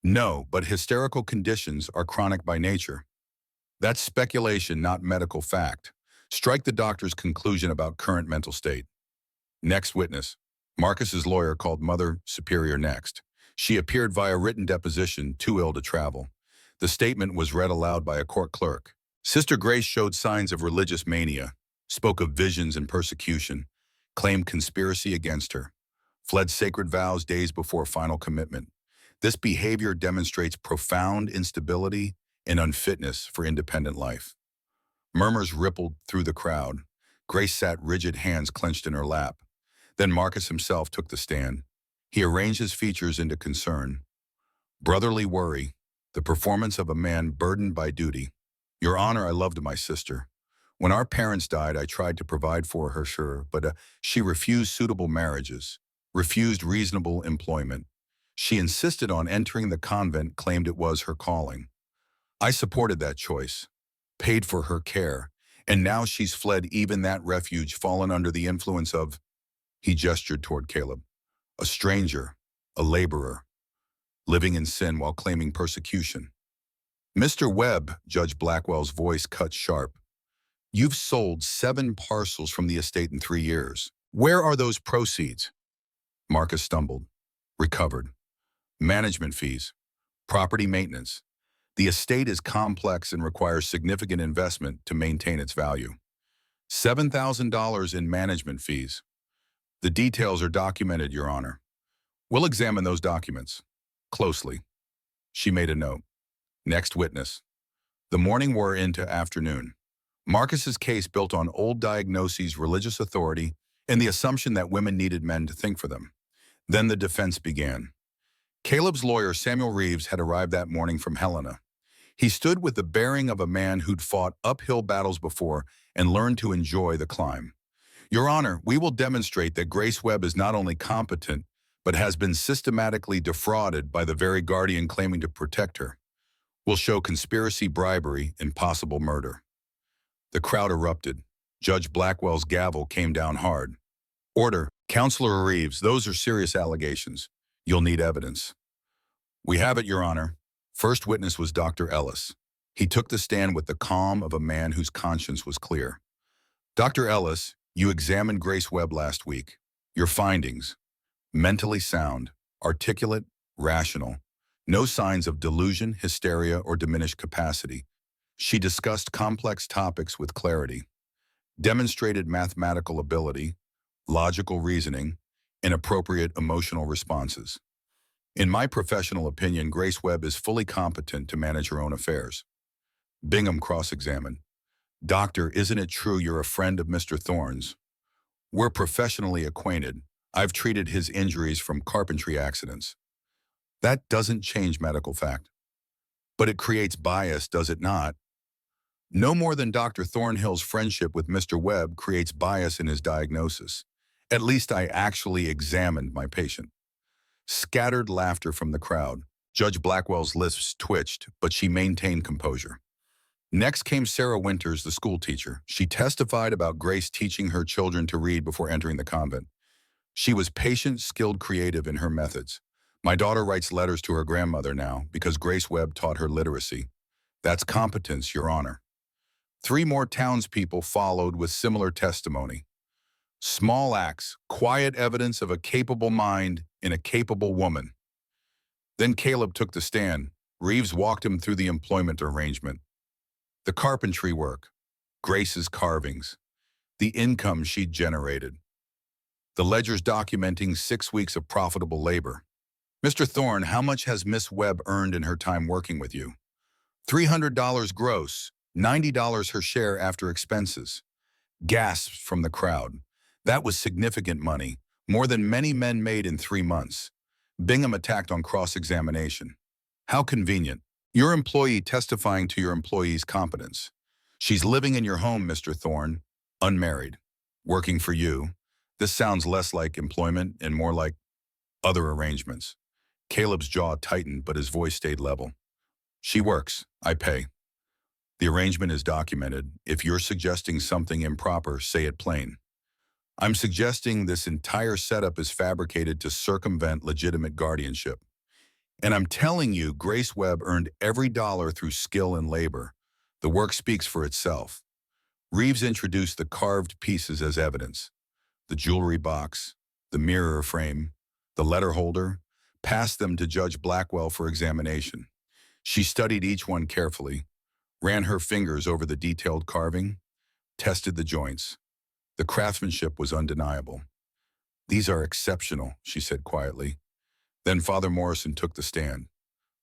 No, but hysterical conditions are chronic by nature. That's speculation, not medical fact. Strike the doctor's conclusion about current mental state. Next witness. Marcus's lawyer called Mother Superior next. She appeared via written deposition, too ill to travel. The statement was read aloud by a court clerk. Sister Grace showed signs of religious mania, spoke of visions and persecution, claimed conspiracy against her, fled sacred vows days before final commitment. This behavior demonstrates profound instability and unfitness for independent life. Murmurs rippled through the crowd. Grace sat rigid, hands clenched in her lap. Then Marcus himself took the stand. He arranged his features into concern. Brotherly worry, the performance of a man burdened by duty. Your Honor, I loved my sister. When our parents died, I tried to provide for her, sure, but she refused suitable marriages, refused reasonable employment. She insisted on entering the convent, claimed it was her calling. I supported that choice, paid for her care, and now she's fled even that refuge, fallen under the influence of, he gestured toward Caleb, a stranger, a laborer, living in sin while claiming persecution. Mr. Webb, Judge Blackwell's voice cut sharp. You've sold 7 parcels from the estate in 3 years. Where are those proceeds? Marcus stumbled. Recovered. Management fees. Property maintenance. The estate is complex and requires significant investment to maintain its value. $7,000 in management fees. The details are documented, Your Honor. We'll examine those documents closely. She made a note. Next witness. The morning wore into afternoon. Marcus's case built on old diagnoses, religious authority, and the assumption that women needed men to think for them. Then the defense began. Caleb's lawyer, Samuel Reeves, had arrived that morning from Helena. He stood with the bearing of a man who'd fought uphill battles before and learned to enjoy the climb. Your Honor, we will demonstrate that Grace Webb is not only competent, but has been systematically defrauded by the very guardian claiming to protect her. We'll show conspiracy, bribery, and possible murder. The crowd erupted. Judge Blackwell's gavel came down hard. Order. Counselor Reeves, those are serious allegations. You'll need evidence. We have it, Your Honor. First witness was Dr. Ellis. He took the stand with the calm of a man whose conscience was clear. Dr. Ellis, you examined Grace Webb last week. Your findings: mentally sound, articulate, rational. No signs of delusion, hysteria, or diminished capacity. She discussed complex topics with clarity, demonstrated mathematical ability, logical reasoning, and appropriate emotional responses. In my professional opinion, Grace Webb is fully competent to manage her own affairs. Bingham cross-examined. Doctor, isn't it true you're a friend of Mr. Thorne's? We're professionally acquainted. I've treated his injuries from carpentry accidents. That doesn't change medical fact. But it creates bias, does it not? No more than Dr. Thornhill's friendship with Mr. Webb creates bias in his diagnosis. At least I actually examined my patient. Scattered laughter from the crowd. Judge Blackwell's lips twitched, but she maintained composure. Next came Sarah Winters, the school teacher. She testified about Grace teaching her children to read before entering the convent. She was patient, skilled, creative in her methods. My daughter writes letters to her grandmother now because Grace Webb taught her literacy. That's competence, Your Honor. 3 more townspeople followed with similar testimony. Small acts, quiet evidence of a capable mind in a capable woman. Then Caleb took the stand. Reeves walked him through the employment arrangement. The carpentry work, Grace's carvings, the income she'd generated. The ledgers documenting 6 weeks of profitable labor. Mr. Thorne, how much has Miss Webb earned in her time working with you? $300 gross, $90 her share after expenses. Gasps from the crowd. That was significant money, more than many men made in 3 months. Bingham attacked on cross-examination. How convenient. Your employee testifying to your employee's competence. She's living in your home, Mr. Thorne, unmarried, working for you. This sounds less like employment and more like other arrangements. Caleb's jaw tightened, but his voice stayed level. She works. I pay. The arrangement is documented. If you're suggesting something improper, say it plain. I'm suggesting this entire setup is fabricated to circumvent legitimate guardianship. And I'm telling you, Grace Webb earned every dollar through skill and labor. The work speaks for itself. Reeves introduced the carved pieces as evidence. The jewelry box, the mirror frame, the letter holder, passed them to Judge Blackwell for examination. She studied each one carefully, ran her fingers over the detailed carving, tested the joints. The craftsmanship was undeniable. These are exceptional, she said quietly. Then Father Morrison took the stand.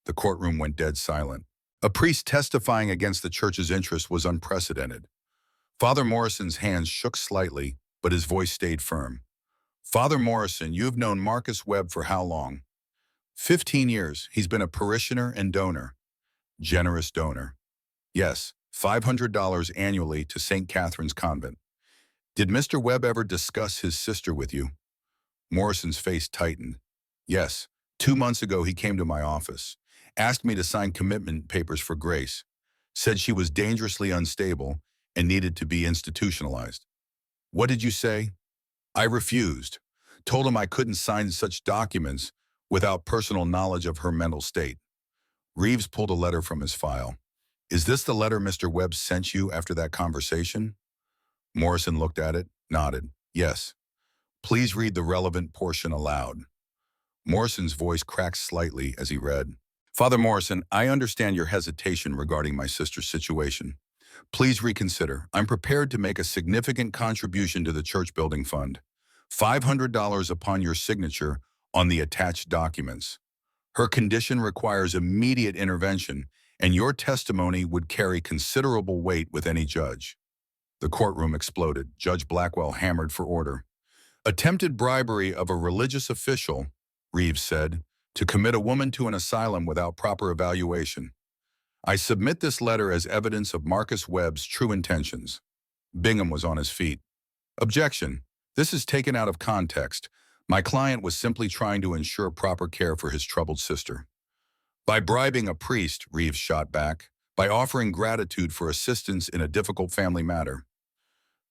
The courtroom went dead silent. A priest testifying against the church's interest was unprecedented. Father Morrison's hands shook slightly, but his voice stayed firm. Father Morrison, you have known Marcus Webb for how long? 15 years. He's been a parishioner and donor. Generous donor. Yes, $500 annually to St. Catherine's Convent. Did Mr. Webb ever discuss his sister with you? Morrison's face tightened. Yes, 2 months ago he came to my office, asked me to sign commitment papers for Grace, said she was dangerously unstable and needed to be institutionalized. What did you say? I refused, told him I couldn't sign such documents without personal knowledge of her mental state. Reeves pulled a letter from his file. Is this the letter Mr. Webb sent you after that conversation? Morrison looked at it, nodded. Yes. Please read the relevant portion aloud. Morrison's voice cracked slightly as he read. Father Morrison, I understand your hesitation regarding my sister's situation. Please reconsider. I'm prepared to make a significant contribution to the church building fund. $500 upon your signature on the attached documents. Her condition requires immediate intervention, and your testimony would carry considerable weight with any judge. The courtroom exploded. Judge Blackwell hammered for order. Attempted bribery of a religious official, Reeves said, to commit a woman to an asylum without proper evaluation. I submit this letter as evidence of Marcus Webb's true intentions. Bingham was on his feet. Objection. This is taken out of context. My client was simply trying to ensure proper care for his troubled sister. By bribing a priest, Reeves shot back, by offering gratitude for assistance in a difficult family matter.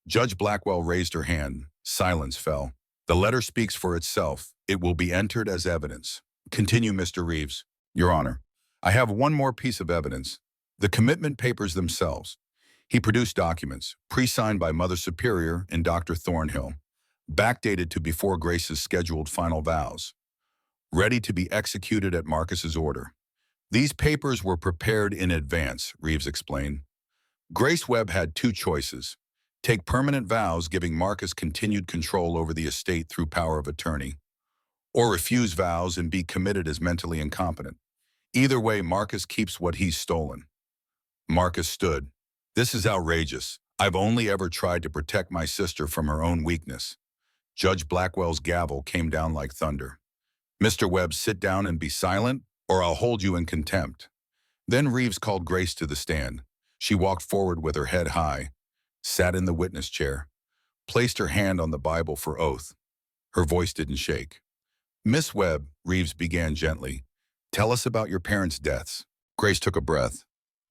Judge Blackwell raised her hand. Silence fell. The letter speaks for itself. It will be entered as evidence. Continue, Mr. Reeves. Your Honor. I have one more piece of evidence. The commitment papers themselves. He produced documents, pre-signed by Mother Superior and Dr. Thornhill, backdated to before Grace's scheduled final vows, ready to be executed at Marcus's order. These papers were prepared in advance, Reeves explained. Grace Webb had two choices: take permanent vows giving Marcus continued control over the estate through power of attorney, or refuse vows and be committed as mentally incompetent. Either way, Marcus keeps what he's stolen. Marcus stood. This is outrageous. I've only ever tried to protect my sister from her own weakness. Judge Blackwell's gavel came down like thunder. Mr. Webb, sit down and be silent, or I'll hold you in contempt. Then Reeves called Grace to the stand. She walked forward with her head high, sat in the witness chair, placed her hand on the Bible for oath. Her voice didn't shake. Miss Webb, Reeves began gently, tell us about your parents' deaths. Grace took a breath.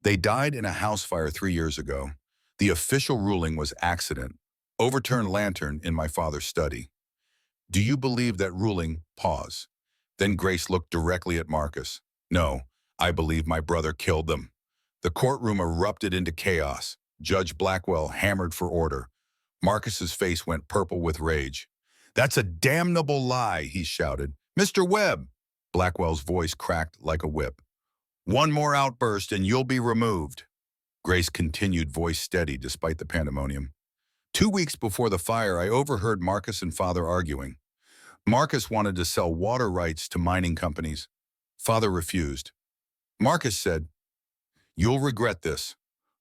They died in a house fire 3 years ago. The official ruling was accident. Overturned lantern in my father's study. Do you believe that ruling? Pause. Then Grace looked directly at Marcus. No, I believe my brother killed them. The courtroom erupted into chaos. Judge Blackwell hammered for order. Marcus's face went purple with rage. That's a damnable lie, he shouted. Mr. Webb! Blackwell's voice cracked like a whip. One more outburst and you'll be removed. Grace continued, voice steady despite the pandemonium. 2 weeks before the fire, I overheard Marcus and Father arguing. Marcus wanted to sell water rights to mining companies. Father refused. Marcus said, you'll regret this.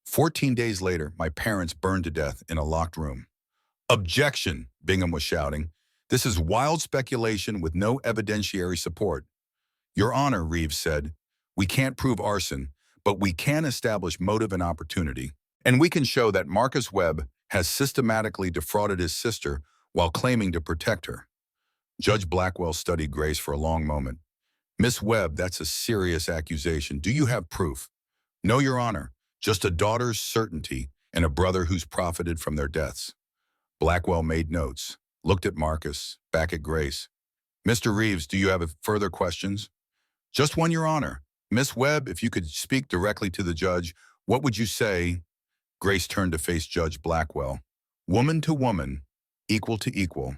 14 days later, my parents burned to death in a locked room. Objection, Bingham was shouting. This is wild speculation with no evidentiary support. Your Honor, Reeves said, we can't prove arson, but we can establish motive and opportunity. And we can show that Marcus Webb has systematically defrauded his sister while claiming to protect her. Judge Blackwell studied Grace for a long moment. Miss Webb, that's a serious accusation. Do you have proof? No, Your Honor. Just a daughter's certainty and a brother who's profited from their deaths. Blackwell made notes, looked at Marcus, back at Grace. Mr. Reeves, do you have further questions? Just one, Your Honor. Miss Webb, if you could speak directly to the judge, what would you say? Grace turned to face Judge Blackwell. Woman to woman, equal to equal.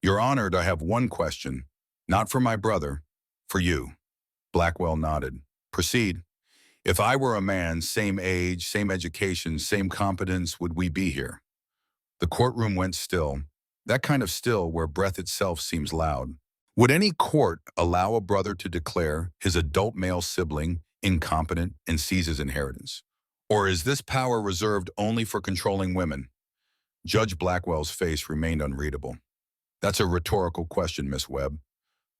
Your Honor, I have one question. Not for my brother, for you. Blackwell nodded. Proceed. If I were a man, same age, same education, same competence, would we be here? The courtroom went still. That kind of still where breath itself seems loud. Would any court allow a brother to declare his adult male sibling incompetent and seize his inheritance? Or is this power reserved only for controlling women? Judge Blackwell's face remained unreadable. That's a rhetorical question, Miss Webb.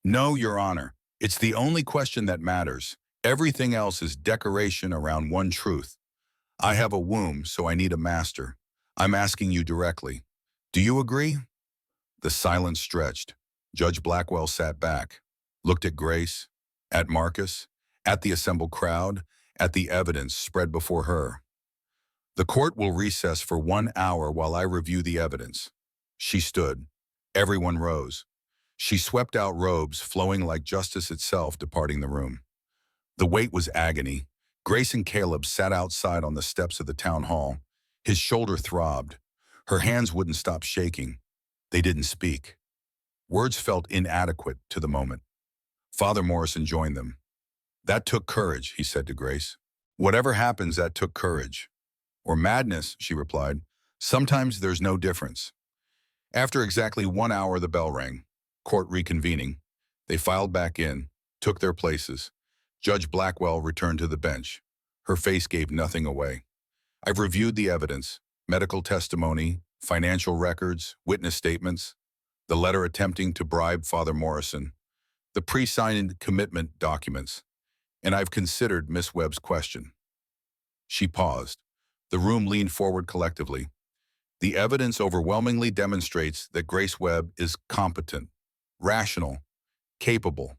No, Your Honor. It's the only question that matters. Everything else is decoration around one truth. I have a womb, so I need a master. I'm asking you directly. Do you agree? The silence stretched. Judge Blackwell sat back, looked at Grace, at Marcus, at the assembled crowd, at the evidence spread before her. The court will recess for 1 hour while I review the evidence. She stood. Everyone rose. She swept out robes flowing like justice itself, departing the room. The wait was agony. Grace and Caleb sat outside on the steps of the town hall. His shoulder throbbed. Her hands wouldn't stop shaking. They didn't speak. Words felt inadequate to the moment. Father Morrison joined them. That took courage, he said to Grace. Whatever happens, that took courage. Or madness, she replied. Sometimes there's no difference. After exactly 1 hour, the bell rang. Court reconvening. They filed back in, took their places. Judge Blackwell returned to the bench. Her face gave nothing away. I've reviewed the evidence, medical testimony, financial records, witness statements, the letter attempting to bribe Father Morrison, the pre-signed commitment documents, and I've considered Miss Webb's question. She paused. The room leaned forward collectively. The evidence overwhelmingly demonstrates that Grace Webb is competent, rational, capable.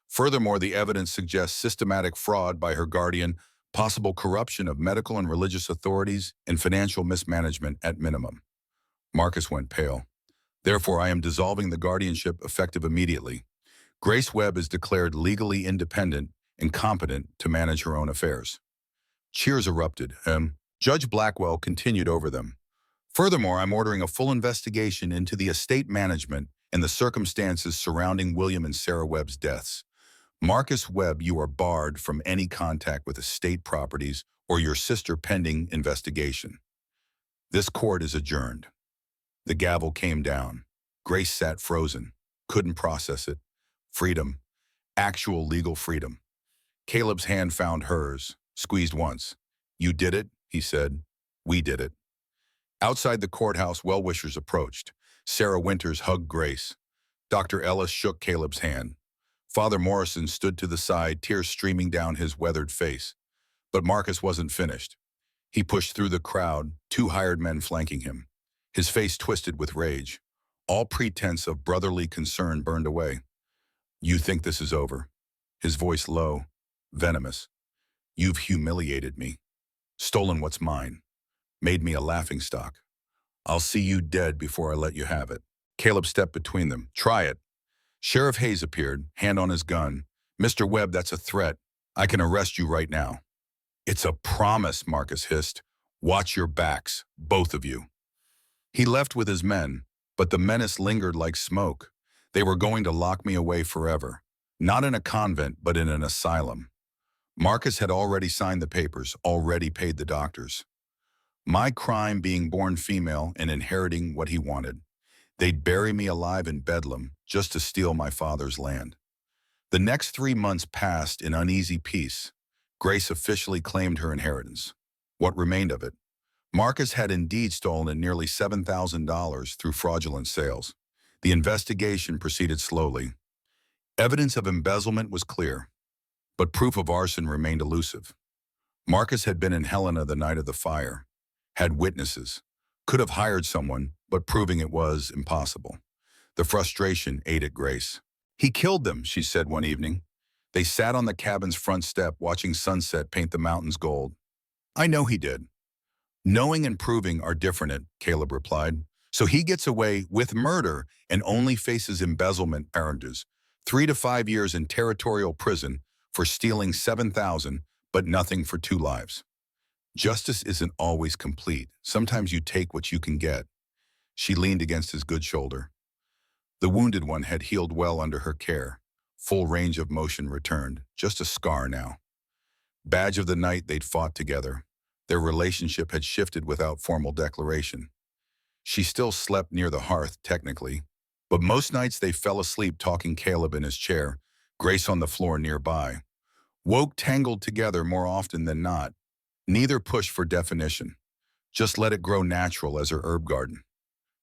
Furthermore, the evidence suggests systematic fraud by her guardian, possible corruption of medical and religious authorities, and financial mismanagement at minimum. Marcus went pale. Therefore, I am dissolving the guardianship effective immediately. Grace Webb is declared legally independent incompetent to manage her own affairs. Cheers erupted. Judge Blackwell continued over them. Furthermore, I'm ordering a full investigation into the estate management and the circumstances surrounding William and Sarah Webb's deaths. Marcus Webb, you are barred from any contact with estate properties or your sister pending investigation. This court is adjourned. The gavel came down. Grace sat frozen, couldn't process it. Freedom. Actual legal freedom. Caleb's hand found hers, squeezed once. You did it, he said. We did it. Outside the courthouse, well-wishers approached. Sarah Winters hugged Grace. Dr. Ellis shook Caleb's hand. Father Morrison stood to the side, tears streaming down his weathered face. But Marcus wasn't finished. He pushed through the crowd, two hired men flanking him. His face twisted with rage. All pretense of brotherly concern burned away. You think this is over? His voice low, venomous. You've humiliated me. Stolen what's mine. Made me a laughingstock. I'll see you dead before I let you have it. Caleb stepped between them. Try it. Sheriff Hayes appeared, hand on his gun. Mr. Webb, that's a threat. I can arrest you right now. It's a promise, Marcus hissed. Watch your backs, both of you. He left with his men, but the menace lingered like smoke. They were going to lock me away forever. Not in a convent, but in an asylum. Marcus had already signed the papers, already paid the doctors. My crime being born female and inheriting what he wanted. They'd bury me alive in Bedlam just to steal my father's land. The next 3 months passed in uneasy peace. Grace officially claimed her inheritance. What remained of it? Marcus had indeed stolen nearly $7,000 through fraudulent sales. The investigation proceeded slowly. Evidence of embezzlement was clear, but proof of arson remained elusive. Marcus had been in Helena the night of the fire, had witnesses, could have hired someone, but proving it was impossible. The frustration ate at Grace. He killed them, she said one evening. They sat on the cabin's front step watching sunset paint the mountains gold. I know he did. Knowing and proving are different, Caleb replied. So he gets away with murder and only faces embezzlement charges, 3 to 5 years in territorial prison for stealing $7,000, but nothing for 2 lives. Justice isn't always complete. Sometimes you take what you can get. She leaned against his good shoulder. The wounded one had healed well under her care. Full range of motion returned, just a scar now. Badge of the night they'd fought together. Their relationship had shifted without formal declaration. She still slept near the hearth, technically, but most nights they fell asleep talking, Caleb in his chair, Grace on the floor nearby. Woke tangled together more often than not. Neither pushed for definition. Just let it grow natural as her herb garden.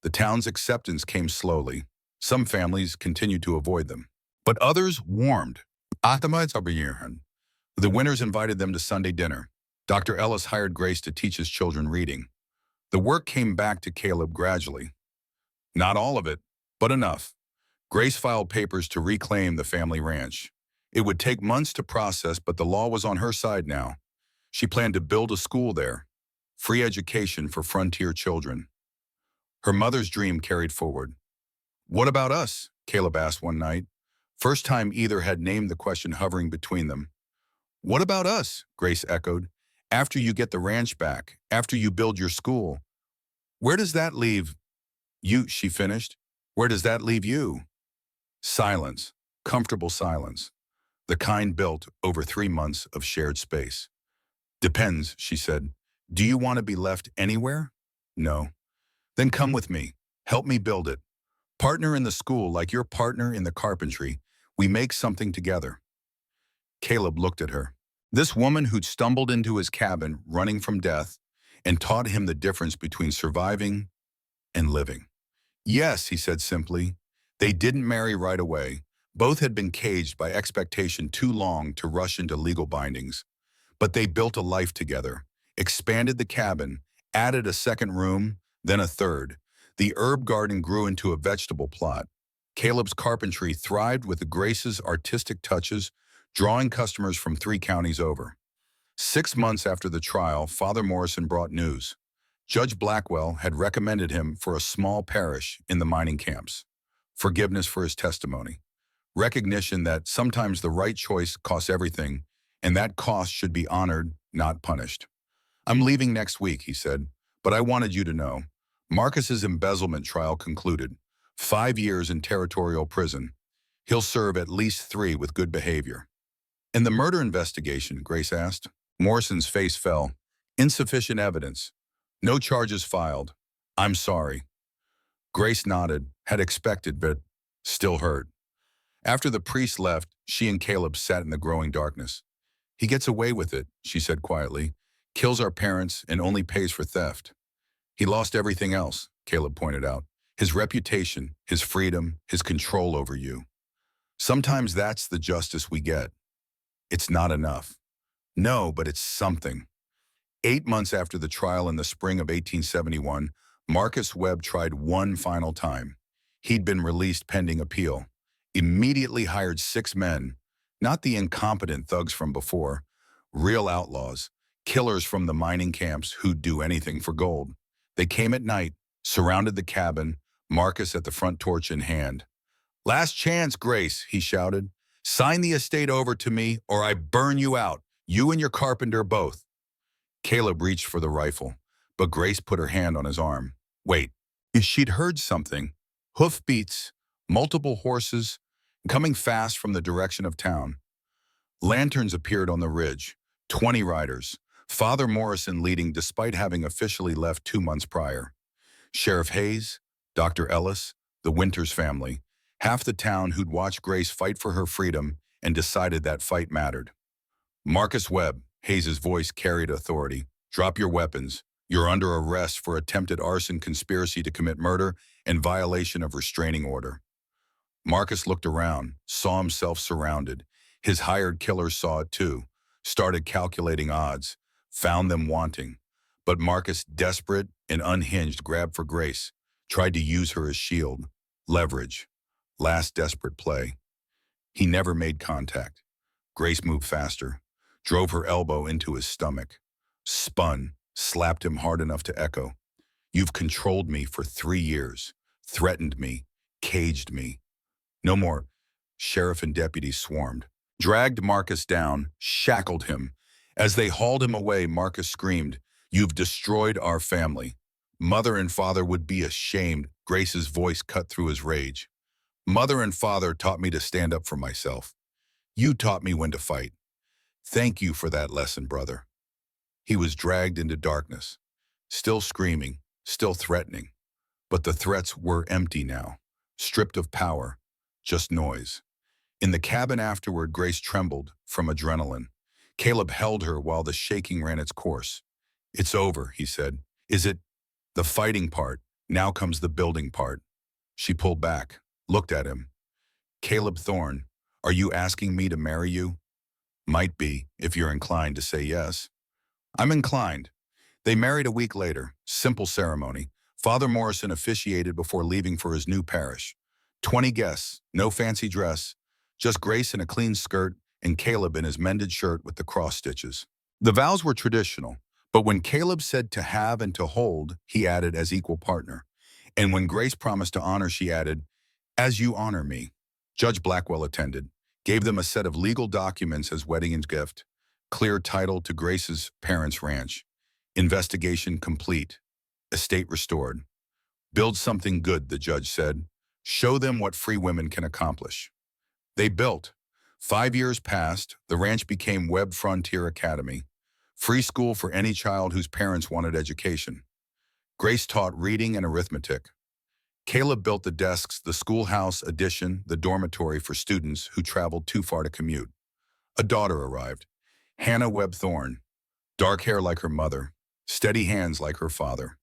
The town's acceptance came slowly. Some families continued to avoid them, but others warmed. The Winters invited them to Sunday dinner. Dr. Ellis hired Grace to teach his children reading. The work came back to Caleb gradually. Not all of it, but enough. Grace filed papers to reclaim the family ranch. It would take months to process, but the law was on her side now. She planned to build a school there, free education for frontier children. Her mother's dream carried forward. What about us? Caleb asked one night. First time either had named the question hovering between them. What about us? Grace echoed. After you get the ranch back, after you build your school. Where does that leave you? She finished. Where does that leave you? Silence, comfortable silence. The kind built over 3 months of shared space. Depends, she said. Do you want to be left anywhere? No. Then come with me. Help me build it. Partner in the school like your partner in the carpentry. We make something together. Caleb looked at her. This woman who'd stumbled into his cabin running from death and taught him the difference between surviving and living. Yes, he said simply. They didn't marry right away. Both had been caged by expectation too long to rush into legal bindings. But they built a life together, expanded the cabin, added a second room, then a third. The herb garden grew into a vegetable plot. Caleb's carpentry thrived with the Grace's artistic touches, drawing customers from 3 counties over. 6 months after the trial, Father Morrison brought news. Judge Blackwell had recommended him for a small parish in the mining camps. Forgiveness for his testimony. Recognition that sometimes the right choice costs everything, and that cost should be honored, not punished. I'm leaving next week, he said, but I wanted you to know. Marcus's embezzlement trial concluded. 5 years in territorial prison. He'll serve at least 3 with good behavior. In the murder investigation, Grace asked. Morrison's face fell. Insufficient evidence. No charges filed. I'm sorry. Grace nodded, had expected, but still hurt. After the priest left, she and Caleb sat in the growing darkness. He gets away with it, she said quietly. Kills our parents and only pays for theft. He lost everything else, Caleb pointed out. His reputation, his freedom, his control over you. Sometimes that's the justice we get. It's not enough. No, but it's something. 8 months after the trial in the spring of 1871, Marcus Webb tried one final time. He'd been released pending appeal. Immediately hired 6 men, not the incompetent thugs from before, real outlaws, killers from the mining camps who'd do anything for gold. They came at night, surrounded the cabin, Marcus at the front torch in hand. Last chance, Grace, he shouted. Sign the estate over to me or I burn you out, you and your carpenter both. Caleb reached for the rifle, but Grace put her hand on his arm. Wait, she'd heard something. Hoofbeats, multiple horses, coming fast from the direction of town. Lanterns appeared on the ridge, 20 riders, Father Morrison leading despite having officially left 2 months prior. Sheriff Hayes, Dr. Ellis, the Winters family, half the town who'd watched Grace fight for her freedom and decided that fight mattered. Marcus Webb, Hayes' voice carried authority. Drop your weapons. You're under arrest for attempted arson, conspiracy to commit murder, and violation of restraining order. Marcus looked around, saw himself surrounded. His hired killers saw it too, started calculating odds, found them wanting. But Marcus, desperate and unhinged, grabbed for Grace, tried to use her as shield, leverage, last desperate play. He never made contact. Grace moved faster, drove her elbow into his stomach, spun, slapped him hard enough to echo. You've controlled me for 3 years, threatened me, caged me. No more. Sheriff and deputies swarmed, dragged Marcus down, shackled him. As they hauled him away, Marcus screamed, You've destroyed our family. Mother and father would be ashamed. Grace's voice cut through his rage. Mother and father taught me to stand up for myself. You taught me when to fight. Thank you for that lesson, brother. He was dragged into darkness, still screaming, still threatening. But the threats were empty now, stripped of power, just noise. In the cabin afterward, Grace trembled from adrenaline. Caleb held her while the shaking ran its course. It's over, he said. Is it? The fighting part. Now comes the building part. She pulled back, looked at him. Caleb Thorne, are you asking me to marry you? Might be, if you're inclined to say yes. I'm inclined. They married a week later, simple ceremony. Father Morrison officiated before leaving for his new parish. 20 guests, no fancy dress, just Grace in a clean skirt and Caleb in his mended shirt with the cross stitches. The vows were traditional, but when Caleb said to have and to hold, he added as equal partner. And when Grace promised to honor, she added, as you honor me. Judge Blackwell attended, gave them a set of legal documents as wedding gift, clear title to Grace's parents' ranch. Investigation complete. Estate restored. Build something good, the judge said. Show them what free women can accomplish. They built. 5 years passed, the ranch became Webb Frontier Academy, free school for any child whose parents wanted education. Grace taught reading and arithmetic. Caleb built the desks, the schoolhouse addition, the dormitory for students who traveled too far to commute. A daughter arrived, Hannah Webb Thorne, dark hair like her mother, steady hands like her father.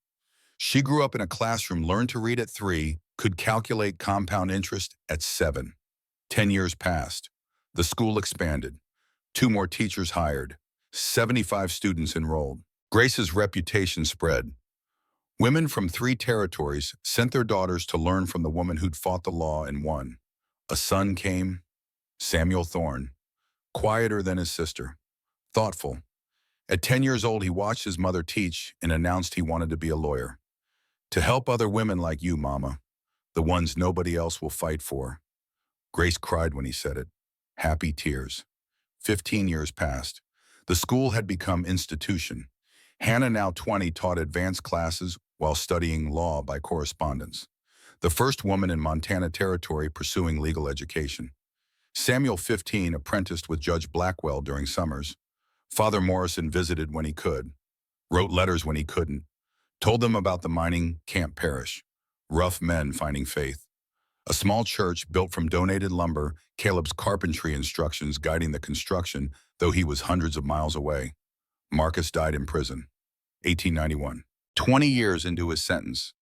She grew up in a classroom, learned to read at 3, could calculate compound interest at 7. 10 years passed. The school expanded. 2 more teachers hired. 75 students enrolled. Grace's reputation spread. Women from 3 territories sent their daughters to learn from the woman who'd fought the law and won. A son came, Samuel Thorne, quieter than his sister, thoughtful. At 10 years old, he watched his mother teach and announced he wanted to be a lawyer. To help other women like you, Mama, the ones nobody else will fight for. Grace cried when he said it. Happy tears. 15 years passed. The school had become institution. Hannah, now 20, taught advanced classes while studying law by correspondence. The first woman in Montana Territory pursuing legal education. Samuel, 15, apprenticed with Judge Blackwell during summers. Father Morrison visited when he could, wrote letters when he couldn't, told them about the mining camp parish, rough men finding faith. A small church built from donated lumber, Caleb's carpentry instructions guiding the construction, though he was hundreds of miles away. Marcus died in prison, 1891. 20 years into his sentence.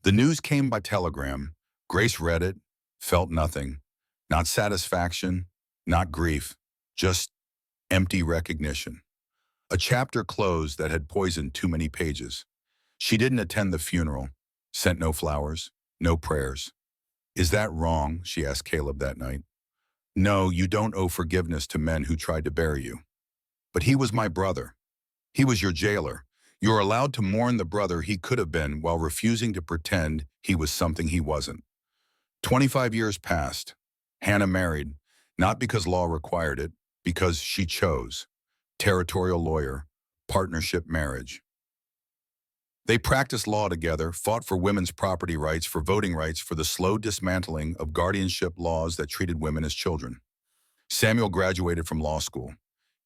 The news came by telegram. Grace read it, felt nothing. Not satisfaction, not grief, just empty recognition. A chapter closed that had poisoned too many pages. She didn't attend the funeral, sent no flowers, no prayers. "Is that wrong?" she asked Caleb that night. "No, you don't owe forgiveness to men who tried to bury you. But he was my brother. He was your jailer. You're allowed to mourn the brother he could have been while refusing to pretend he was something he wasn't." 25 years passed. Hannah married, not because law required it, because she chose. Territorial lawyer, partnership marriage. They practiced law together, fought for women's property rights, for voting rights, for the slow dismantling of guardianship laws that treated women as children. Samuel graduated from law school,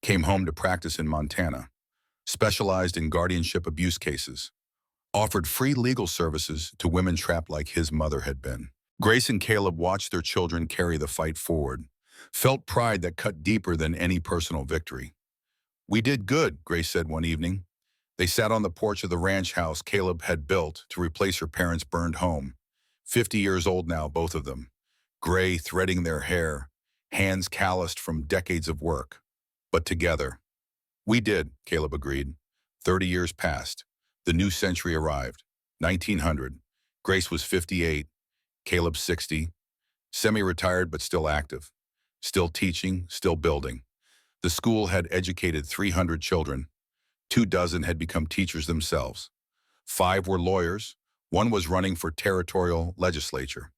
came home to practice in Montana, specialized in guardianship abuse cases, offered free legal services to women trapped like his mother had been. Grace and Caleb watched their children carry the fight forward, felt pride that cut deeper than any personal victory. "We did good," Grace said one evening. They sat on the porch of the ranch house Caleb had built to replace her parents' burned home. 50 years old now, both of them. Gray, threading their hair, hands calloused from decades of work. But together. "We did," Caleb agreed. 30 years passed. The new century arrived. 1900. Grace was 58. Caleb 60. Semi-retired but still active. Still teaching, still building. The school had educated 300 children. 24 had become teachers themselves. 5 were lawyers. 1 was running for territorial legislature.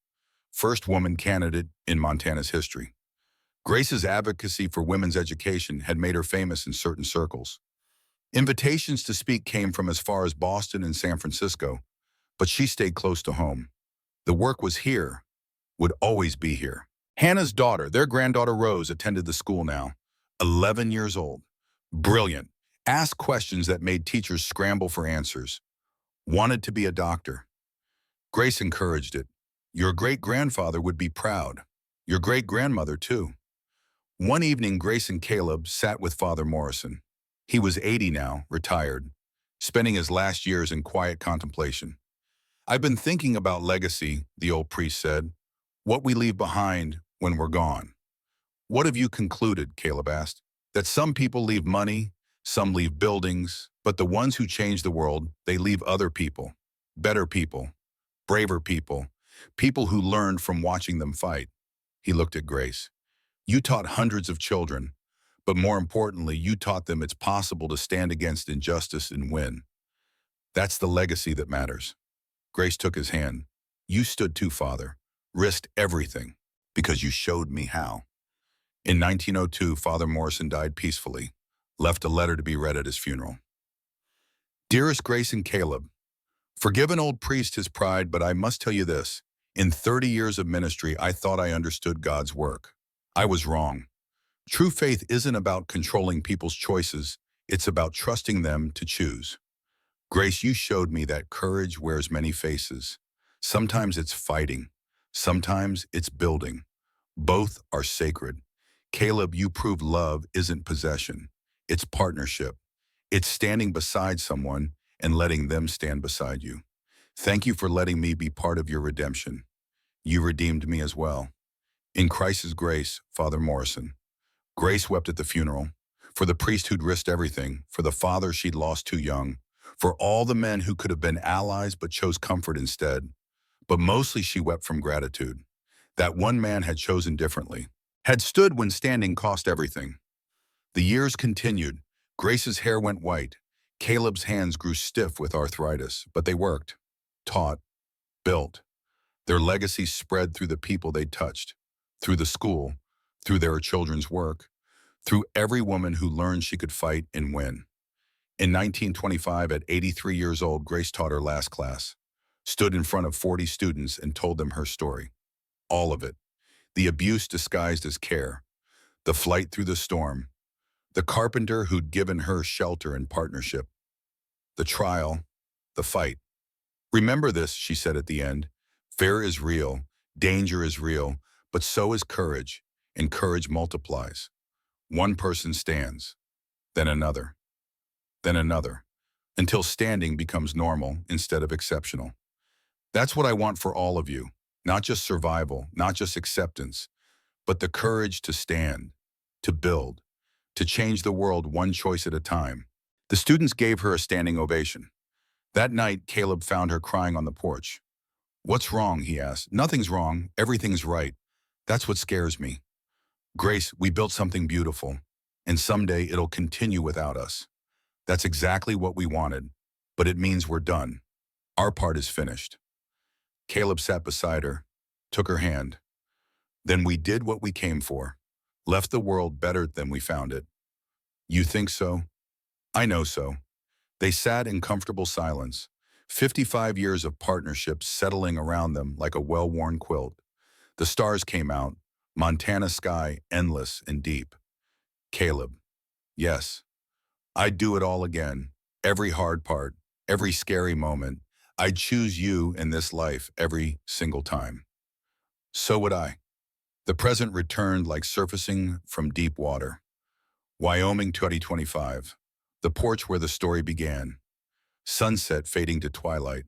First woman candidate in Montana's history. Grace's advocacy for women's education had made her famous in certain circles. Invitations to speak came from as far as Boston and San Francisco, but she stayed close to home. The work was here, would always be here. Hannah's daughter, their granddaughter Rose, attended the school now, 11 years old. Brilliant. Asked questions that made teachers scramble for answers. Wanted to be a doctor. Grace encouraged it. Your great-grandfather would be proud. Your great-grandmother, too. One evening, Grace and Caleb sat with Father Morrison. He was 80 now, retired, spending his last years in quiet contemplation. "I've been thinking about legacy," the old priest said. "What we leave behind when we're gone." "What have you concluded?" Caleb asked. "That some people leave money, some leave buildings, but the ones who change the world, they leave other people, better people, braver people, people who learned from watching them fight." He looked at Grace. "You taught hundreds of children, but more importantly, you taught them it's possible to stand against injustice and win. That's the legacy that matters." Grace took his hand. "You stood too, Father, risked everything, because you showed me how." In 1902, Father Morrison died peacefully, left a letter to be read at his funeral. "Dearest Grace and Caleb, forgive an old priest his pride, but I must tell you this. In 30 years of ministry, I thought I understood God's work. I was wrong. True faith isn't about controlling people's choices. It's about trusting them to choose. Grace, you showed me that courage wears many faces. Sometimes it's fighting. Sometimes it's building. Both are sacred. Caleb, you proved love isn't possession. It's partnership. It's standing beside someone and letting them stand beside you. Thank you for letting me be part of your redemption. You redeemed me as well. In Christ's grace, Father Morrison." Grace wept at the funeral, for the priest who'd risked everything, for the father she'd lost too young, for all the men who could have been allies but chose comfort instead. But mostly she wept from gratitude. That one man had chosen differently, had stood when standing cost everything. The years continued. Grace's hair went white. Caleb's hands grew stiff with arthritis, but they worked, taught, built. Their legacy spread through the people they touched, through the school, through their children's work, through every woman who learned she could fight and win. In 1925, at 83 years old, Grace taught her last class, stood in front of 40 students and told them her story. All of it. The abuse disguised as care, the flight through the storm, the carpenter who'd given her shelter and partnership, the trial, the fight. Remember this, she said at the end. Fear is real, danger is real, but so is courage, and courage multiplies. One person stands, then another, until standing becomes normal instead of exceptional. That's what I want for all of you, not just survival, not just acceptance, but the courage to stand, to build, to change the world one choice at a time. The students gave her a standing ovation. That night, Caleb found her crying on the porch. "What's wrong?" he asked. "Nothing's wrong. Everything's right. That's what scares me. Grace, we built something beautiful, and someday it'll continue without us. That's exactly what we wanted, but it means we're done. Our part is finished." Caleb sat beside her, took her hand. "Then we did what we came for, left the world better than we found it." "You think so?" "I know so." They sat in comfortable silence, 55 years of partnership settling around them like a well-worn quilt. The stars came out, Montana sky endless and deep. "Caleb, yes, I'd do it all again. Every hard part, every scary moment. I'd choose you in this life every single time." "So would I." The present returned like surfacing from deep water. Wyoming 2025. The porch where the story began. Sunset fading to twilight.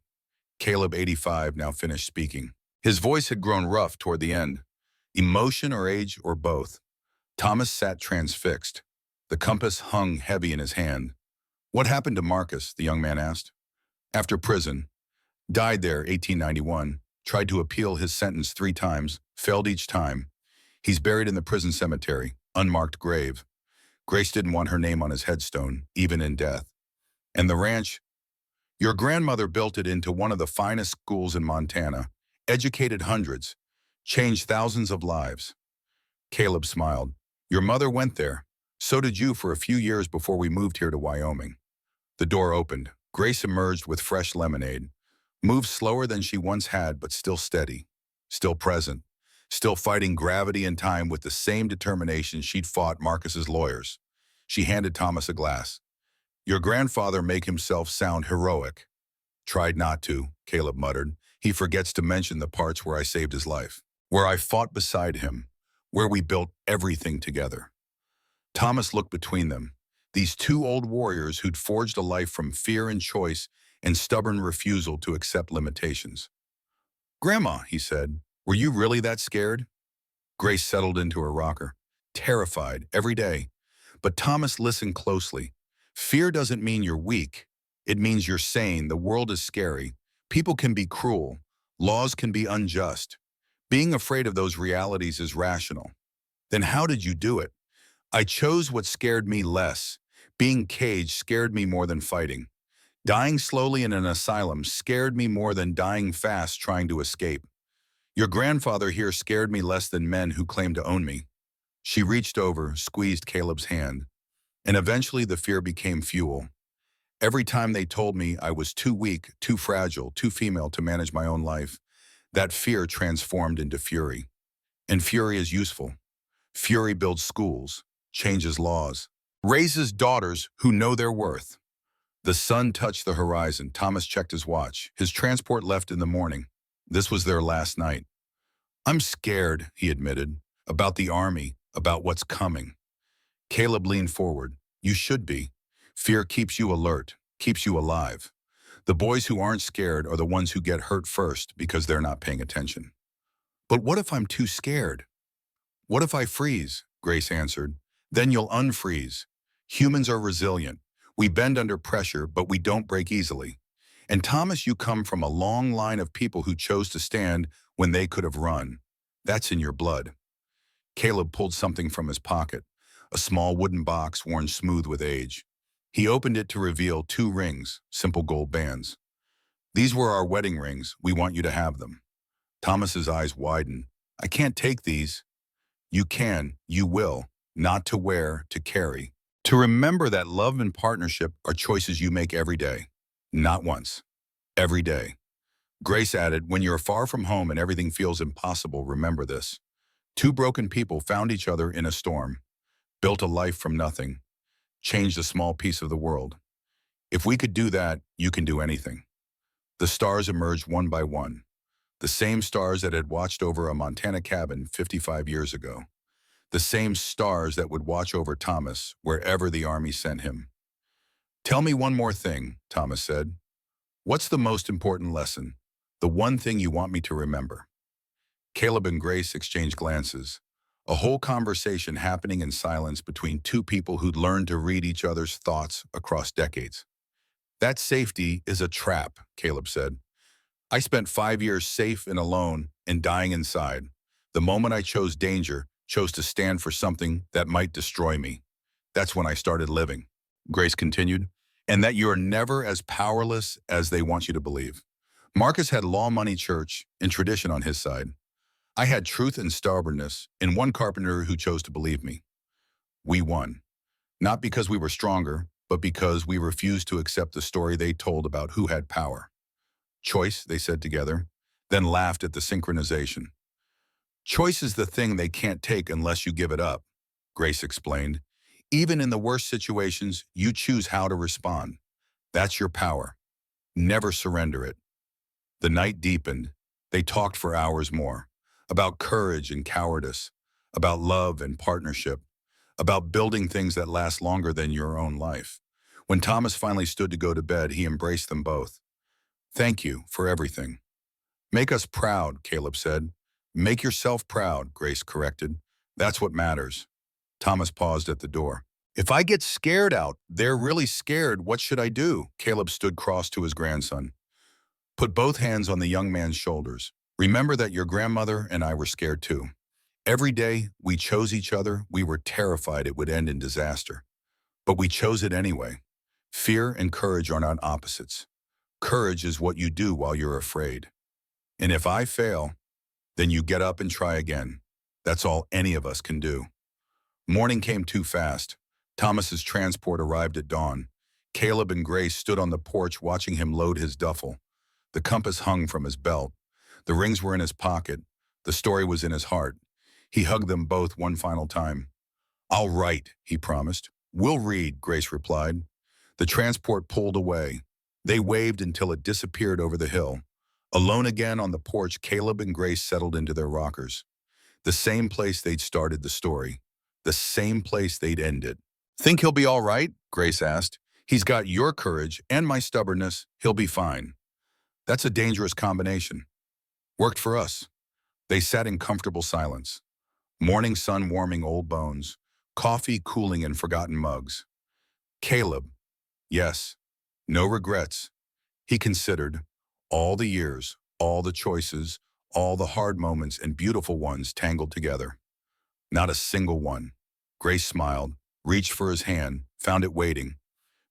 Caleb, 85, now finished speaking. His voice had grown rough toward the end. Emotion or age or both. Thomas sat transfixed. The compass hung heavy in his hand. "What happened to Marcus?" the young man asked. "After prison. Died there, 1891. Tried to appeal his sentence 3 times. Failed each time. He's buried in the prison cemetery. Unmarked grave. Grace didn't want her name on his headstone, even in death. And the ranch? Your grandmother built it into one of the finest schools in Montana. Educated hundreds. Changed thousands of lives." Caleb smiled. "Your mother went there. So did you for a few years before we moved here to Wyoming." The door opened. Grace emerged with fresh lemonade. Moved slower than she once had, but still steady. Still present. Still fighting gravity and time with the same determination she'd fought Marcus's lawyers. She handed Thomas a glass. "Your grandfather make himself sound heroic." "Tried not to," Caleb muttered. "He forgets to mention the parts where I saved his life. Where I fought beside him. Where we built everything together." Thomas looked between them. These 2 old warriors who'd forged a life from fear and choice and stubborn refusal to accept limitations. "Grandma," he said, "were you really that scared?" Grace settled into her rocker. "Terrified, every day." But Thomas listened closely. "Fear doesn't mean you're weak. It means you're sane. The world is scary. People can be cruel. Laws can be unjust. Being afraid of those realities is rational." "Then how did you do it?" "I chose what scared me less. Being caged scared me more than fighting. Dying slowly in an asylum scared me more than dying fast trying to escape. Your grandfather here scared me less than men who claim to own me." She reached over, squeezed Caleb's hand, and eventually the fear became fuel. "Every time they told me I was too weak, too fragile, too female to manage my own life, that fear transformed into fury. And fury is useful. Fury builds schools, changes laws, raises daughters who know their worth." The sun touched the horizon. Thomas checked his watch. His transport left in the morning. This was their last night. "I'm scared," he admitted, "about the army, about what's coming." Caleb leaned forward. "You should be. Fear keeps you alert, keeps you alive. The boys who aren't scared are the ones who get hurt first because they're not paying attention." "But what if I'm too scared?" "What if I freeze?" Grace answered. "Then you'll unfreeze. Humans are resilient. We bend under pressure, but we don't break easily. And Thomas, you come from a long line of people who chose to stand when they could have run. That's in your blood." Caleb pulled something from his pocket, a small wooden box worn smooth with age. He opened it to reveal 2 rings, simple gold bands. "These were our wedding rings. We want you to have them." Thomas's eyes widened. "I can't take these." "You can. You will. not to wear, to carry. To remember that love and partnership are choices you make every day. Not once, every day. Grace added, when you're far from home and everything feels impossible, remember this. Two broken people found each other in a storm, built a life from nothing, changed a small piece of the world. If we could do that, you can do anything. The stars emerged one by one, the same stars that had watched over a Montana cabin 55 years ago, the same stars that would watch over Thomas wherever the Army sent him. Tell me one more thing, Thomas said. What's the most important lesson? The one thing you want me to remember? Caleb and Grace exchanged glances, a whole conversation happening in silence between two people who'd learned to read each other's thoughts across decades. That safety is a trap, Caleb said. I spent 5 years safe and alone and dying inside. The moment I chose danger, chose to stand for something that might destroy me. That's when I started living, Grace continued, and that you're never as powerless as they want you to believe. Marcus had law, money, church, and tradition on his side. I had truth and stubbornness and one carpenter who chose to believe me. We won, not because we were stronger, but because we refused to accept the story they told about who had power. Choice, they said together, then laughed at the synchronization. Choice is the thing they can't take unless you give it up, Grace explained. Even in the worst situations, you choose how to respond. That's your power. Never surrender it. The night deepened. They talked for hours more, about courage and cowardice, about love and partnership, about building things that last longer than your own life. When Thomas finally stood to go to bed, he embraced them both. Thank you for everything. Make us proud, Caleb said. Make yourself proud, Grace corrected. That's what matters. Thomas paused at the door. If I get scared out, they're really scared, what should I do? Caleb stood cross to his grandson. Put both hands on the young man's shoulders. Remember that your grandmother and I were scared too. Every day, we chose each other. We were terrified it would end in disaster. But we chose it anyway. Fear and courage are not opposites. Courage is what you do while you're afraid. And if I fail, then you get up and try again. That's all any of us can do. Morning came too fast. Thomas's transport arrived at dawn. Caleb and Grace stood on the porch watching him load his duffel. The compass hung from his belt. The rings were in his pocket. The story was in his heart. He hugged them both one final time. I'll write, he promised. We'll read, Grace replied. The transport pulled away. They waved until it disappeared over the hill. Alone again on the porch, Caleb and Grace settled into their rockers. The same place they'd started the story. The same place they'd end it. Think he'll be all right? Grace asked. He's got your courage and my stubbornness. He'll be fine. That's a dangerous combination. Worked for us. They sat in comfortable silence. Morning sun warming old bones. Coffee cooling in forgotten mugs. Caleb. Yes. No regrets. He considered all the years, all the choices, all the hard moments and beautiful ones tangled together. Not a single one. Grace smiled, reached for his hand, found it waiting.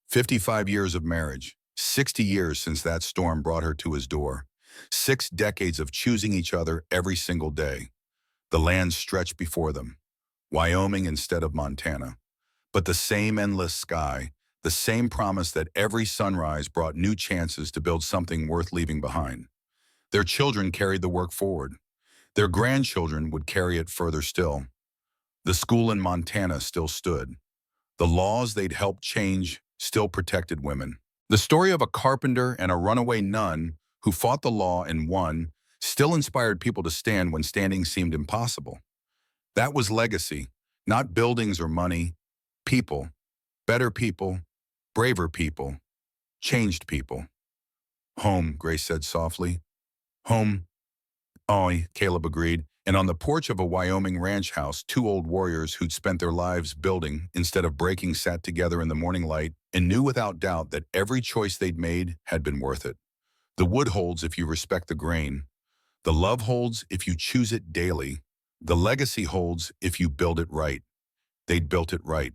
55 years of marriage, 60 years since that storm brought her to his door. 6 decades of choosing each other every single day. The land stretched before them. Wyoming instead of Montana. But the same endless sky, the same promise that every sunrise brought new chances to build something worth leaving behind. Their children carried the work forward. Their grandchildren would carry it further still. The school in Montana still stood. The laws they'd helped change still protected women. The story of a carpenter and a runaway nun who fought the law and won still inspired people to stand when standing seemed impossible. That was legacy, not buildings or money. People, better people, braver people, changed people. Home, Grace said softly. Home. Aye, Caleb agreed. And on the porch of a Wyoming ranch house, 2 old warriors who'd spent their lives building instead of breaking sat together in the morning light and knew without doubt that every choice they'd made had been worth it. The wood holds if you respect the grain. The love holds if you choose it daily. The legacy holds if you build it right. They'd built it right.